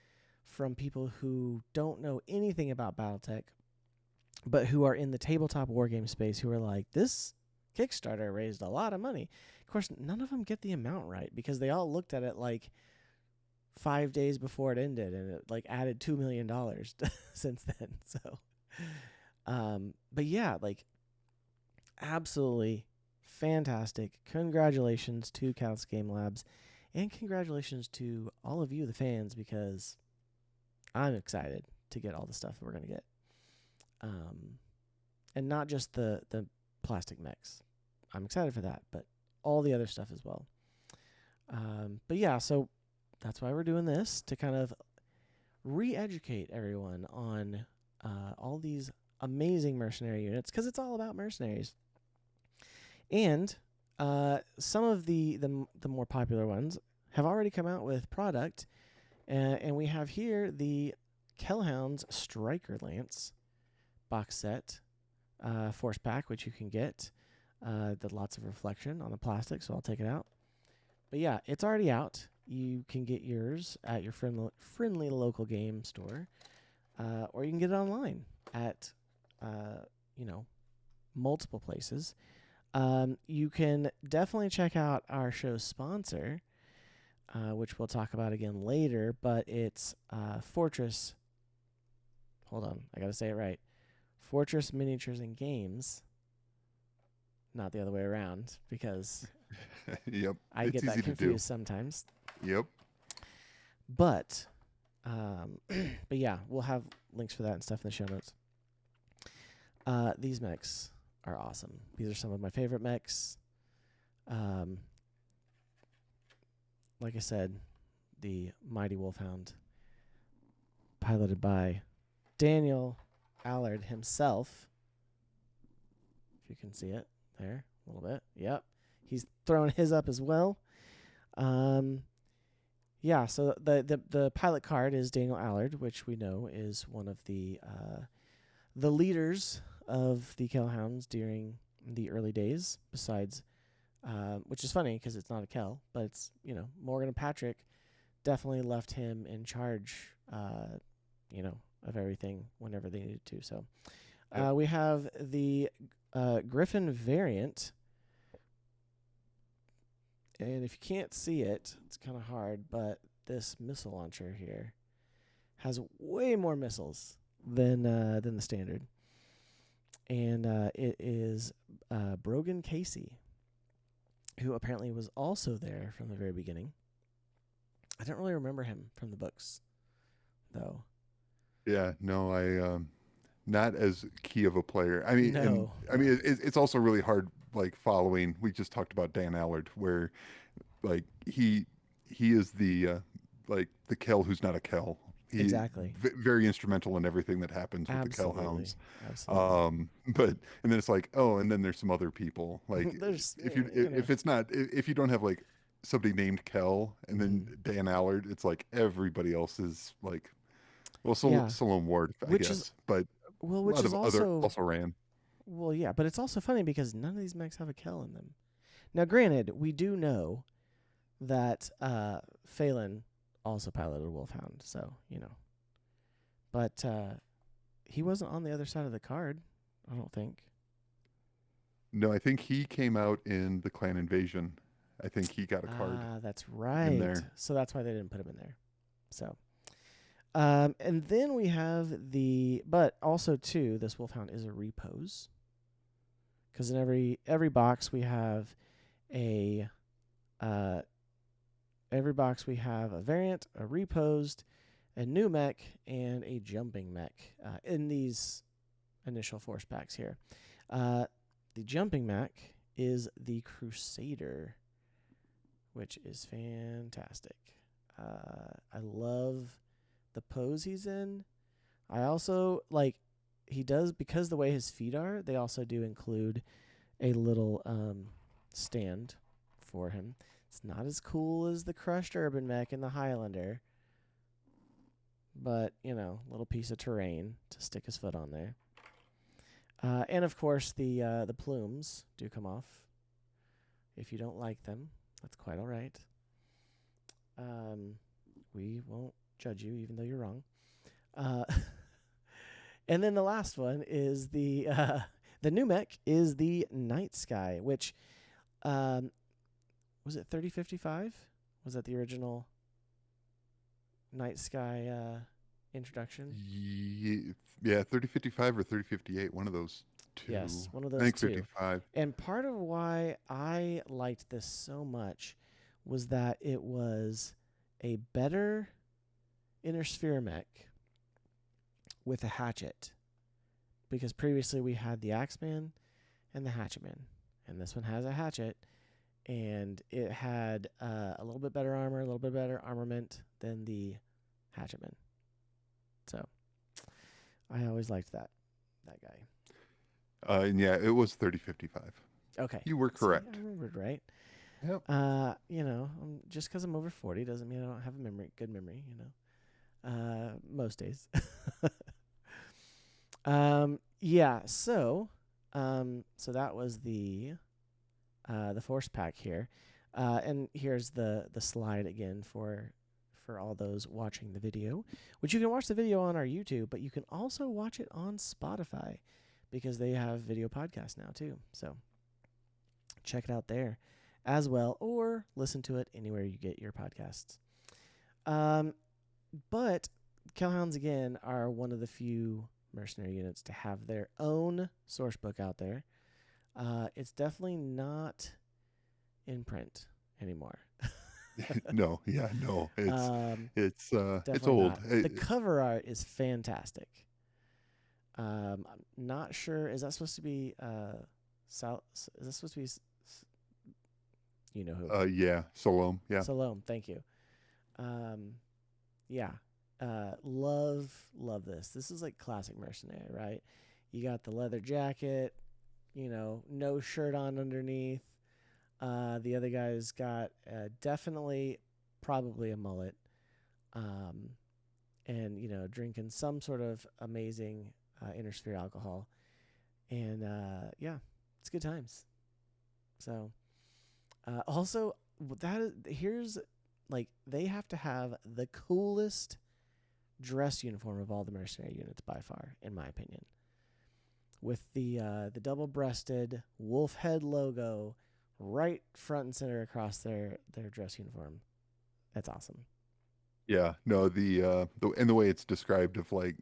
from people who don't know anything about BattleTech, but who are in the tabletop wargame space, who are like, this Kickstarter raised a lot of money. Of course, none of them get the amount right because they all looked at it like 5 days before it ended, and it like added $2 million since then. So, but yeah, like absolutely fantastic. Congratulations to Counts Game Labs, and congratulations to all of you, the fans, because I'm excited to get all the stuff that we're gonna get, and not just the plastic mechs. I'm excited for that, but all the other stuff as well. But yeah, so that's why we're doing this, to kind of re-educate everyone on all these amazing mercenary units, because it's all about mercenaries. And some of the more popular ones have already come out with product, and we have here the Kell Hounds Striker Lance box set, force pack, which you can get. That lots of reflection on the plastic, so I'll take it out. But yeah, it's already out. You can get yours at your friendly local game store, or you can get it online at multiple places. You can definitely check out our show's sponsor, which we'll talk about again later, but it's Fortress. Hold on, I gotta say it right. Fortress Miniatures and Games, not the other way around, because Yep. I It's get that easy to do. confused sometimes. Yep. But, but yeah, we'll have links for that and stuff in the show notes. These mechs are awesome. These are some of my favorite mechs. Like I said, the Mighty Wolfhound, piloted by Daniel Allard himself. If you can see it there a little bit. Yep. He's throwing his up as well. Yeah, so the pilot card is Daniel Allard, which we know is one of the leaders of the Kell Hounds during the early days, besides, which is funny because it's not a Kell, but it's, Morgan and Patrick definitely left him in charge, of everything whenever they needed to. So Yep. we have the Griffin variant. And if you can't see it, it's kind of hard, but this missile launcher here has way more missiles than the standard. And it is Brogan Casey, who apparently was also there from the very beginning. I don't really remember him from the books, though. Yeah. No, not as key of a player. I mean, and No, I mean, no. it's also really hard, like following. We just talked about Dan Allard, where like he is the like the Kell who's not a Kell. He Exactly. very instrumental in everything that happens with the Kell Absolutely. Hounds. Absolutely. But and then it's like, oh, and then there's some other people. Like There's, if you you know. if it's not if you don't have like somebody named Kell and then Hmm. Dan Allard, it's like everybody else is like, well, Yeah, Salome Ward, I which is guess, but well, a which lot is of other also also ran. well, yeah, but it's also funny because none of these mechs have a Kell in them. Now, granted, we do know that Phelan also piloted a Wolfhound, so you know, but he wasn't on the other side of the card. I don't think. No, I think he came out in the Clan Invasion. I think he got a card Ah, that's in right. there. So that's why they didn't put him in there. So, and then we have but also too, this Wolfhound is a repose because in every box we have a, uh, every box we have a variant, a reposed, a new mech, and a jumping mech in these initial force packs here. The jumping mech is the Crusader, which is fantastic. I love the pose he's in. I also like he does because the way his feet are. They also do include a little stand for him. It's not as cool as the crushed urban mech and the Highlander, but you know, little piece of terrain to stick his foot on there. And of course, the plumes do come off. If you don't like them, that's quite all right. We won't judge you, even though you're wrong. Uh, and then the last one is the new mech is the Night Sky, which was it 3055? Was that the original Night Sky introduction? Yeah, 3055 or 3058, one of those two. Yes, one of I those think two. 55. And part of why I liked this so much was that it was a better inner sphere mech with a hatchet. Because previously we had the Axeman and the Hatchetman. And this one has a hatchet. And it had a little bit better armor, a little bit better armament than the Hatchetman. So I always liked that guy. And yeah, it was 3055. Okay. You were See, correct. I remembered right. Yep. You know, just because I'm over 40 doesn't mean I don't have a good memory, you know. Most days. Yeah, so that was the force pack here. And here's the slide again for all those watching the video, which you can watch the video on our YouTube, but you can also watch it on Spotify because they have video podcasts now too. So check it out there as well, or listen to it anywhere you get your podcasts. But Kell Hounds, again, are one of the few mercenary units to have their own source book out there. It's definitely not in print anymore. No, yeah, no. It's Definitely old. not. The cover art is fantastic. I'm not sure. Is that supposed to be Is that supposed to be you know who? Yeah, Salome. Yeah. Salome. Thank you. Yeah. Love this. This is like classic mercenary, right? You got the leather jacket, you know, no shirt on underneath. The other guy's got definitely, probably a mullet, and you know, drinking some sort of amazing inner sphere alcohol, and yeah, it's good times. So, also here's like they have to have the coolest dress uniform of all the mercenary units by far, in my opinion. With the double-breasted wolf head logo right front and center across their dress uniform. That's awesome. Yeah, no, the way it's described of like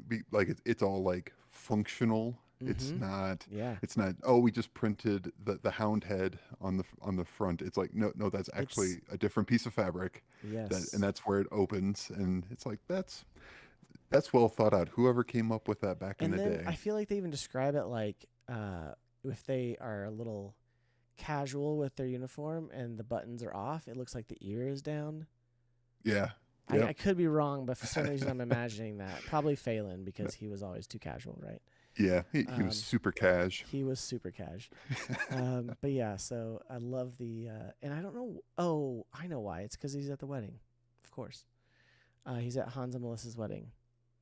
it's all like functional. It's Mm-hmm. not Yeah. it's not, oh, we just printed the hound head on the front. It's like, no, that's It's actually a different piece of fabric, and yes. that's where it opens, and it's like, that's That's well thought out. Whoever came up with that back in And the then I day. feel like they even describe it like if they are a little casual with their uniform and the buttons are off, it looks like the ear is down. Yeah. I Yep. could be wrong, but for some reason I'm imagining that. Probably Phelan because he was always too casual, right? Yeah. He was Um, super cash. he was super cash. But yeah, so I love the and I don't know. Oh, I know why. It's because he's at the wedding, of course. He's at Hans and Melissa's wedding.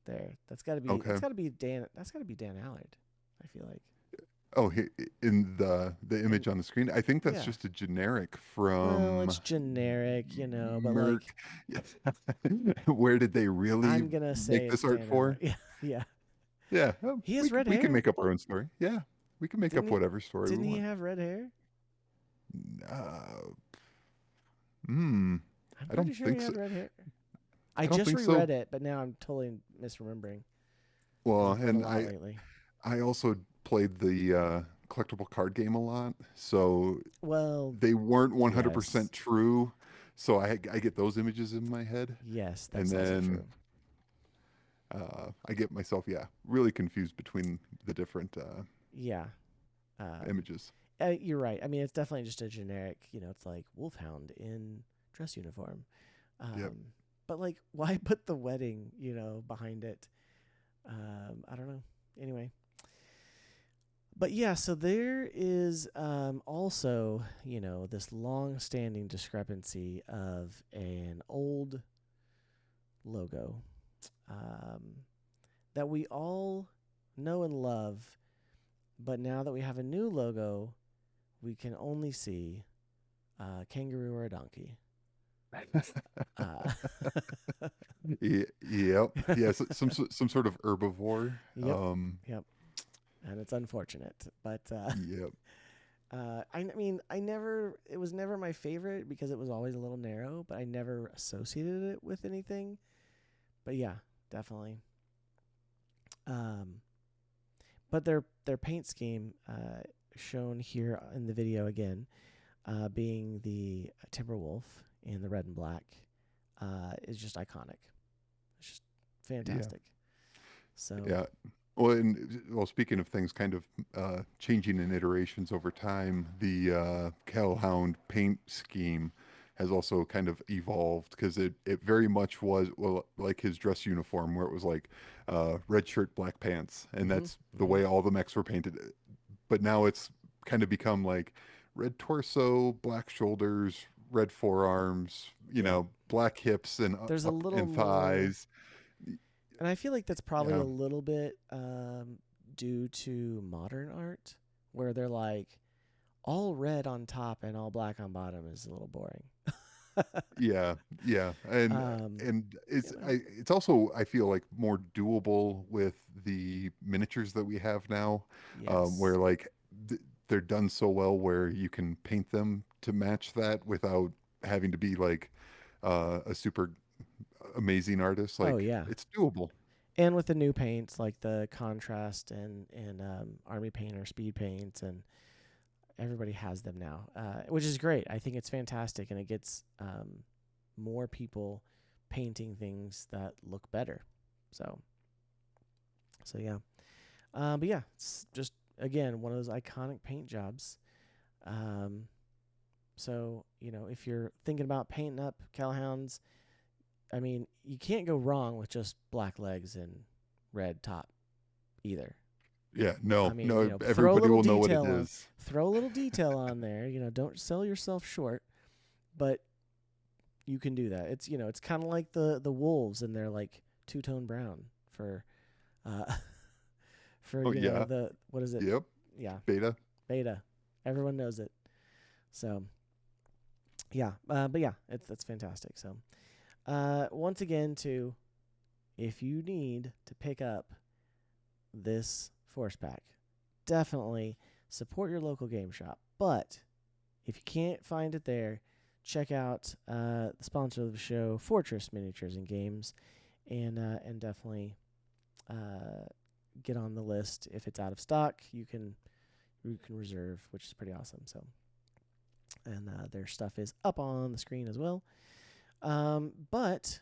There, that's got to be. Okay. That's got to be Dan. That's got to be Dan Allard. I feel like. Oh, in the And image on the screen, I think that's yeah, just a generic well, from it's generic, but Merc. like Where did they really I'm gonna make say this it's art Dan Allard. for? Yeah, yeah. Yeah, He has red we can hair. make up our own story. Yeah, we can make Didn't up he? whatever story we Didn't he want. have red hair? Uh, hmm. I'm I pretty don't sure he think so. had red hair. I I don't just think so. reread it, but now I'm totally misremembering because Well, I've read a and lot lately. I also played the collectible card game a lot, so Well, they weren't yes, 100% true. So I get those images in my head, yes, and that's also then true. I get myself, yeah, really confused between the different Yeah, um, images. you're right. I mean, it's definitely just a generic. It's like Wolfhound in dress uniform. Yep. But like, why put the wedding, behind it? I don't know. Anyway, but yeah, so there is also, this long-standing discrepancy of an old logo um, that we all know and love, but now that we have a new logo, we can only see a kangaroo or a donkey. Uh, Yep. Yeah. Some sort of herbivore. yep, yep, and it's unfortunate, but Yep. I mean, it was never my favorite because it was always a little narrow, but I never associated it with anything. But yeah, definitely. Um, but their paint scheme, shown here in the video again, being the Timberwolf in the red and black, is just iconic. It's just Yeah. fantastic. So Yeah. Well, speaking of things kind of changing in iterations over time, the Kell Hound paint scheme has also kind of evolved because it very much was, well, like his dress uniform, where it was like red shirt, black pants, and hmm that's the hmm way all the mechs were painted. But now it's kind of become like red torso, black shoulders, red forearms, yeah, black hips and there's a up little and more, thighs. and I feel like that's probably Yeah. a little bit due to modern art, where they're like all red on top and all black on bottom is a little boring. Yeah, yeah, um, and you it's know, it's also I feel like more doable with the miniatures that we have now, where yes. like they're done so well where you can paint them to match that without having to be like a super amazing artist. Oh Like yeah. it's doable. And with the new paints like the contrast and army paint or speed paints, and everybody has them now, which is great. I think it's fantastic, and it gets more people painting things that look better. So yeah. But yeah, it's just again one of those iconic paint jobs. Um, so if you're thinking about painting up Kell Hounds, I mean, you can't go wrong with just black legs and red top either. Yeah, I no, mean, no, throw a everybody little will know what it detail on, is. there. Don't sell yourself short, but you can do that. It's kind of like the wolves and their like two-tone brown for, uh, for Oh yeah, the what is it? yep, Yeah, beta. beta. Everyone knows it. So yeah, but yeah, that's fantastic. So once again, too, if you need to pick up this force pack, definitely support your local game shop. But if you can't find it there, check out the sponsor of the show, Fortress Miniatures and Games, and definitely get on the list. If it's out of stock, you can reserve, which is pretty awesome. So, and their stuff is up on the screen as well. But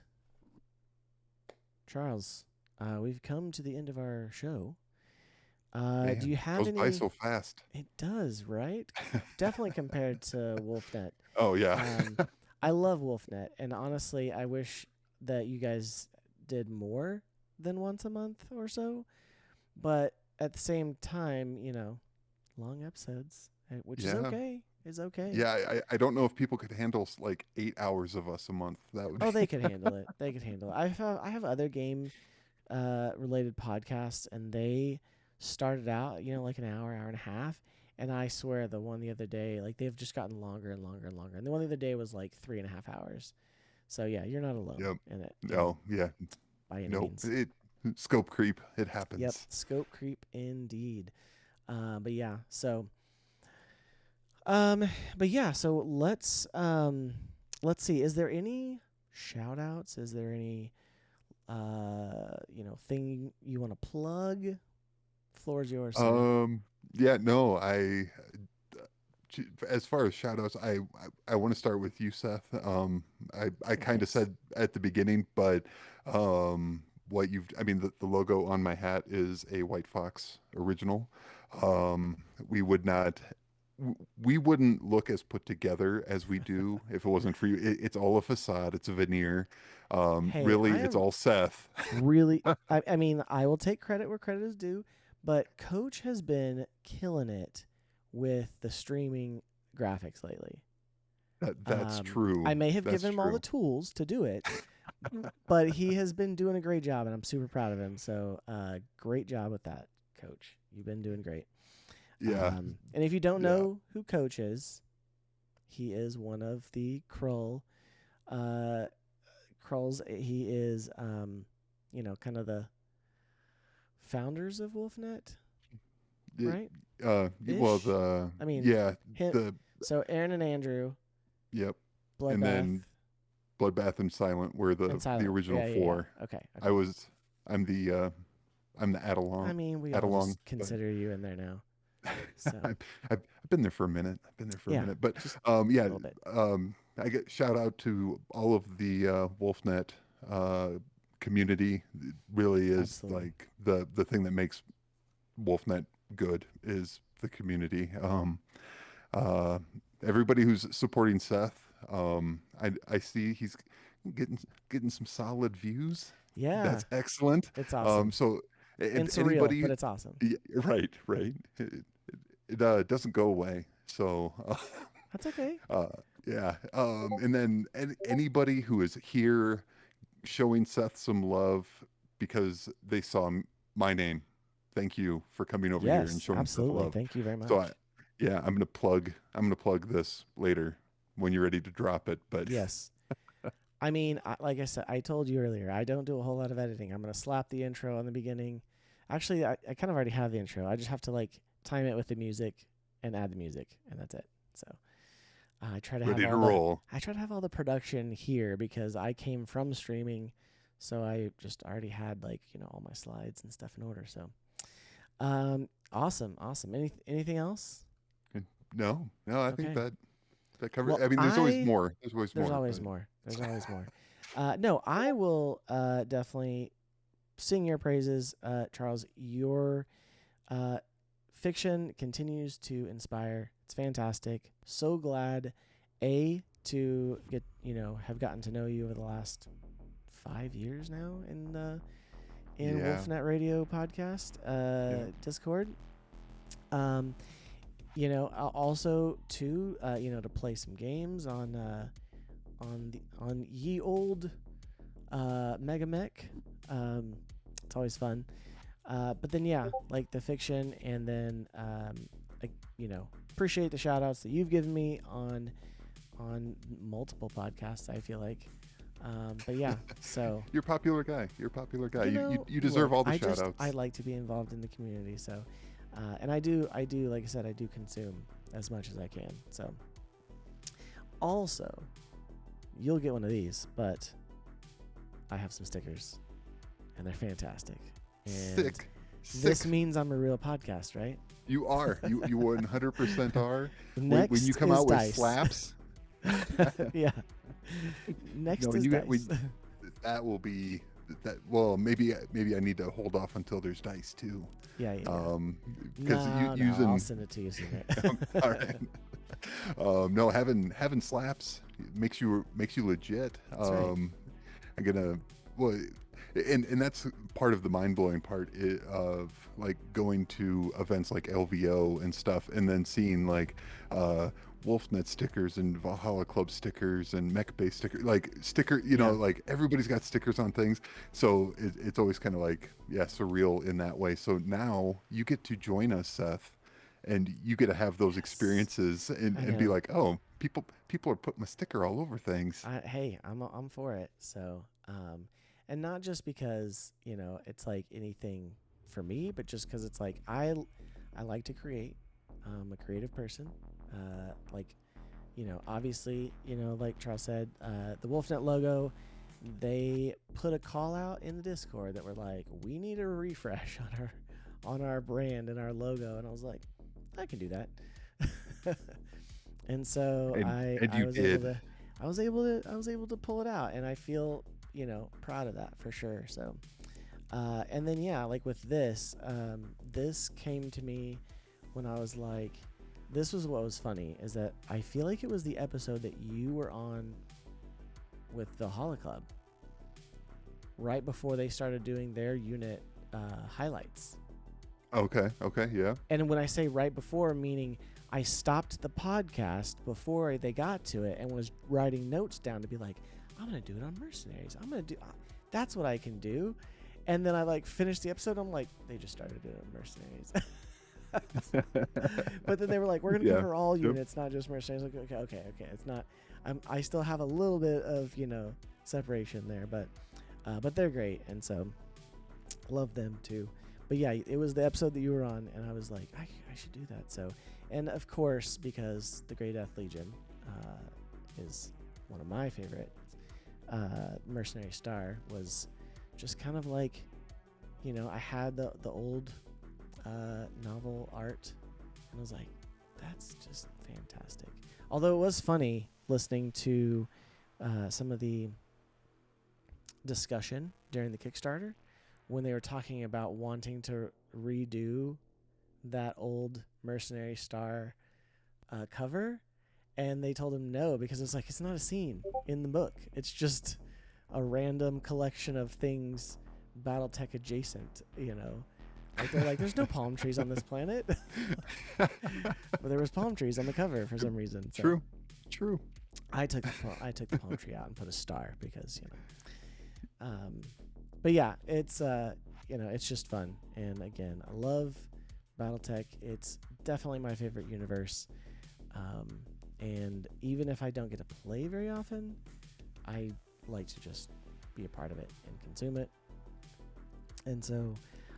Charles, we've come to the end of our show. Do Man, you have goes by any? so fast. It does, right? Definitely compared to WolfNet. Oh yeah. Um, I love WolfNet, and honestly, I wish that you guys did more than once a month or so. But at the same time, long episodes, which is Yeah. okay. Is okay. Yeah, I don't know if people could handle like 8 hours of us a month. That would Oh, they be could handle it. They could handle it. I have other game related podcasts, and they started out, like an hour and a half. And I swear the one the other day, like they've just gotten longer and longer and longer. And the one the other day was like 3.5 hours. So yeah, you're not alone Yep. in it, No, yeah. by any Nope. means. Scope creep. It Yep, happens. scope creep indeed. But yeah, so but yeah, so let's see. Is there any shout outs? Is there any thing you want to plug? Floor's yours, sir. Yeah, no, as far as shout outs, I want to start with you, Seth. I Oh, kind of thanks. said at the beginning, but I mean, the logo on my hat is a White Fox original. We would not, we wouldn't look as put together as we do if it wasn't for you. It's all a facade, it's a veneer. Hey, Really, I it's am all Seth. really I mean, I will take credit where credit is due, but Coach has been killing it with the streaming graphics lately. That's true. I may have That's given him all the true. tools to do it, but he has been doing a great job, and I'm super proud of him. So, great job with that, Coach. You've been doing great. Yeah, And if you don't yeah. know who Coach is, he is one of the uh, Krulls. He is, kind of the founders of WolfNet, It, right? well, Ish. I mean, yeah, him. the So Aaron and Andrew, yep, and Bloodbath, then Bloodbath and Silent were and the Silent. original Yeah, yeah, yeah. four. Okay, I okay. was I'm the I mean, we add all along, just but consider you in there now. So I've been there for a minute. I've been there for a yeah, minute, but just a yeah, little bit. I get shout out to all of the WolfNet uh, community. It really is Absolutely. like the thing that makes WolfNet good is the community. Uh, Everybody who's supporting Seth, I see he's getting getting some solid views. Yeah, That's excellent. it's awesome So, and and surreal, but anybody, it's awesome. yeah, right, right. It doesn't go away. So, That's okay. uh, yeah. And then anybody who is here showing Seth some love because they saw my name. Thank you for coming over here and Yes, showing Seth absolutely. love. Thank you very So much. yeah, I'm gonna plug this later when you're ready to drop it. But Yes. I mean, like I said, I told you earlier, I don't do a whole lot of editing. I'm gonna slap the intro on the beginning. Actually, I kind of already have the intro. I just have to like time it with the music and add the music, and that's it. So I try to have ready to all the roll. I try to have all the production here because I came from streaming, so I just already had like all my slides and stuff in order. So awesome, awesome. Anything else? No, no, I think Okay. that covers. Well, I mean, there's always more. There's always there's more, always but more. There's always more. No, I will definitely sing your praises, Charles. Your uh, fiction continues to inspire. It's fantastic. So glad, to get have gotten to know you over the last 5 years now in yeah, Wolfnet Radio podcast yeah. Discord. Um, also to play some games on ye old Mega Mech. It's always fun. But then yeah, like the fiction, and then like, appreciate the shout outs that you've given me on multiple podcasts, I feel like. But yeah, so You're a popular guy. You're a popular guy. You deserve look, all the shout outs. I like to be involved in the community, so and I do like I said, I do consume as much as I can. So also, you'll get one of these, but I have some stickers, and they're fantastic. And Sick, this sick. means I'm a real podcast, right? You are. You 100% are. When you Next come is out with dice. slaps, Yeah. Next no, is dice. that will be maybe I need to hold off until there's dice too. Yeah, yeah. Because No, using I'll send it to you soon. all right. No, having slaps makes you legit. That's right. I'm gonna well, and that's part of the mind blowing part of like going to events like LVO and stuff, and then seeing like Wolfnet stickers and Valhalla Club stickers and Mech Base stickers, like Yeah. like everybody's got stickers on things. So it's always kind of like, yeah, surreal in that way. So now you get to join us, Seth, and you get to have those Yes. experiences I and be know. like, oh, people are putting my sticker all over things. Hey, I'm for it. So, and not just because it's like anything for me, but just because it's like I like to create. I'm a creative person. Like, obviously, like Charles said, the Wolfnet logo. They put a call out in the Discord that were like, we need a refresh on our brand and our logo, and I was like, I can do that. And so And I you was able did. to I was able to pull it out, and I feel proud of that for sure. So and then yeah, like with this, this came to me when I was like, this was what was funny is that I feel like it was the episode that you were on with the Holo Club right before they started doing their unit highlights. Okay, yeah. And when I say right before, meaning I stopped the podcast before they got to it and was writing notes down to be like, I'm going to do it on Mercenaries. I'm going to do that's what I can do. And then I like finished the episode. I'm like, they just started doing Mercenaries. But then they were like, we're going to Yeah. cover all Yep. units, not just Mercenaries. Like, okay. It's not, I still have a little bit of, separation there, but they're great. And so love them too. But yeah, it was the episode that you were on, and I was like, I should do that. So, and of course, because the Great Death Legion is one of my favorite, Mercenary Star was just kind of like, I had the old novel art, and I was like, that's just fantastic. Although it was funny listening to some of the discussion during the Kickstarter when they were talking about wanting to redo that old Mercenary Star cover, and they told him no because it's like it's not a scene in the book. It's just a random collection of things Battletech adjacent, Like they're like, there's no palm trees on this planet, but there was palm trees on the cover for some reason. So True. I took the palm tree out and put a star because but yeah, it's it's just fun. And again, I love Battletech. It's definitely my favorite universe. And even if I don't get to play very often, I like to just be a part of it and consume it. And so,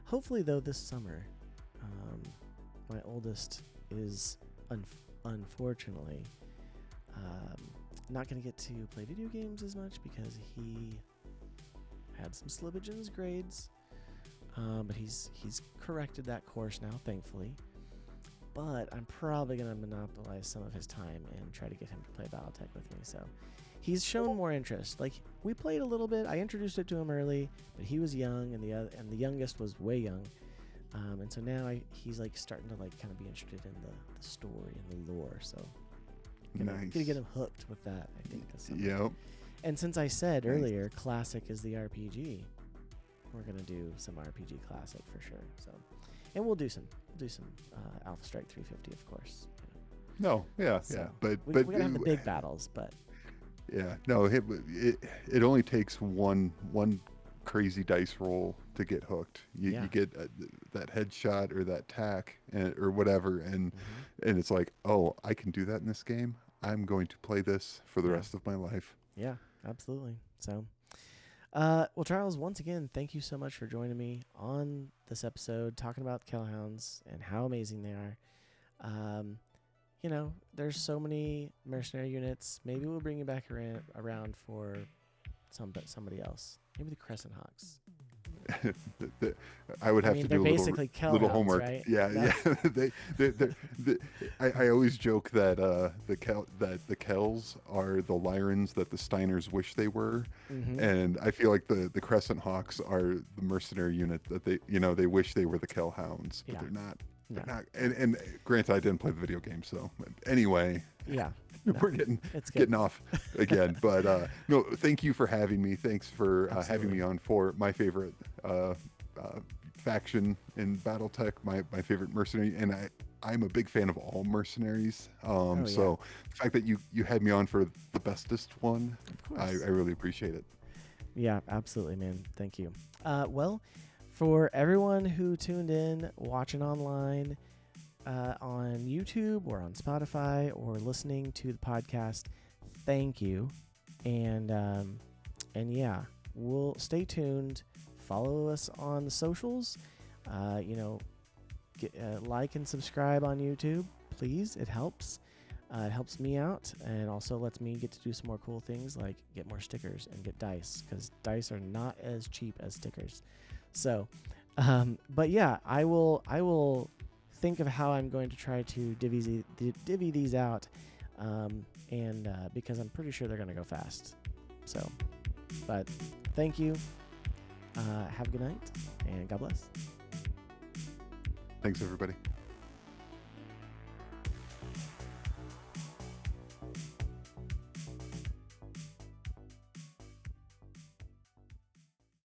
hopefully, though, this summer, my oldest is unfortunately not going to get to play video games as much because he had some slippage in his grades, but he's corrected that course now, thankfully. But I'm probably going to monopolize some of his time and try to get him to play Battletech with me. So he's shown more interest. Like, we played a little bit. I introduced it to him early, but he was young, and the youngest was way young. And so now he's like starting to like kind of be interested in the story and the lore. So Nice. gonna get him hooked with that, I think. This summer. Yep. And since I said Nice. earlier, classic is the RPG, we're gonna do some RPG classic for sure. So, and we'll do some Alpha Strike 350, of course. No, yeah, So yeah. But we're gonna have the big battles, but yeah, no, it only takes one crazy dice roll to get hooked. You get that headshot or that tack or whatever, and it's like, oh, I can do that in this game. I'm going to play this for the rest of my life. Yeah, absolutely. So, well, Charles, once again, thank you so much for joining me on this episode, talking about the Kell Hounds and how amazing they are. There's so many mercenary units. Maybe we'll bring you back around for somebody else. Maybe the Crescent Hawks. the, I would I have mean, to they're do a basically Kell little Hounds, homework. right? Yeah, That, yeah. I always joke that that the Kells are the Lyrens that the Steiners wish they were, mm-hmm. and I feel like the Crescent Hawks are the mercenary unit that they wish they were the Kell Hounds, but Yeah. they're not. No. They're not. And granted, I didn't play the video game, so anyway. Yeah. No, We're getting it's good. getting off again, but no, thank you for having me. Thanks for having me Absolutely. on for my favorite faction in BattleTech, my favorite mercenary, and I'm a big fan of all mercenaries. Oh, yeah. So the fact that you had me on for the bestest one, Of I course. really appreciate it. Yeah, absolutely, man. Thank you. Well, for everyone who tuned in, watching online, on YouTube or on Spotify or listening to the podcast, thank you. And yeah, we'll stay tuned. Follow us on the socials. Get, like and subscribe on YouTube, please. It helps. It helps me out and also lets me get to do some more cool things like get more stickers and get dice, because dice are not as cheap as stickers. So, but yeah, I will think of how I'm going to try to divvy these out, and because I'm pretty sure they're going to go fast. So, but thank you. Have a good night and God bless. Thanks, everybody.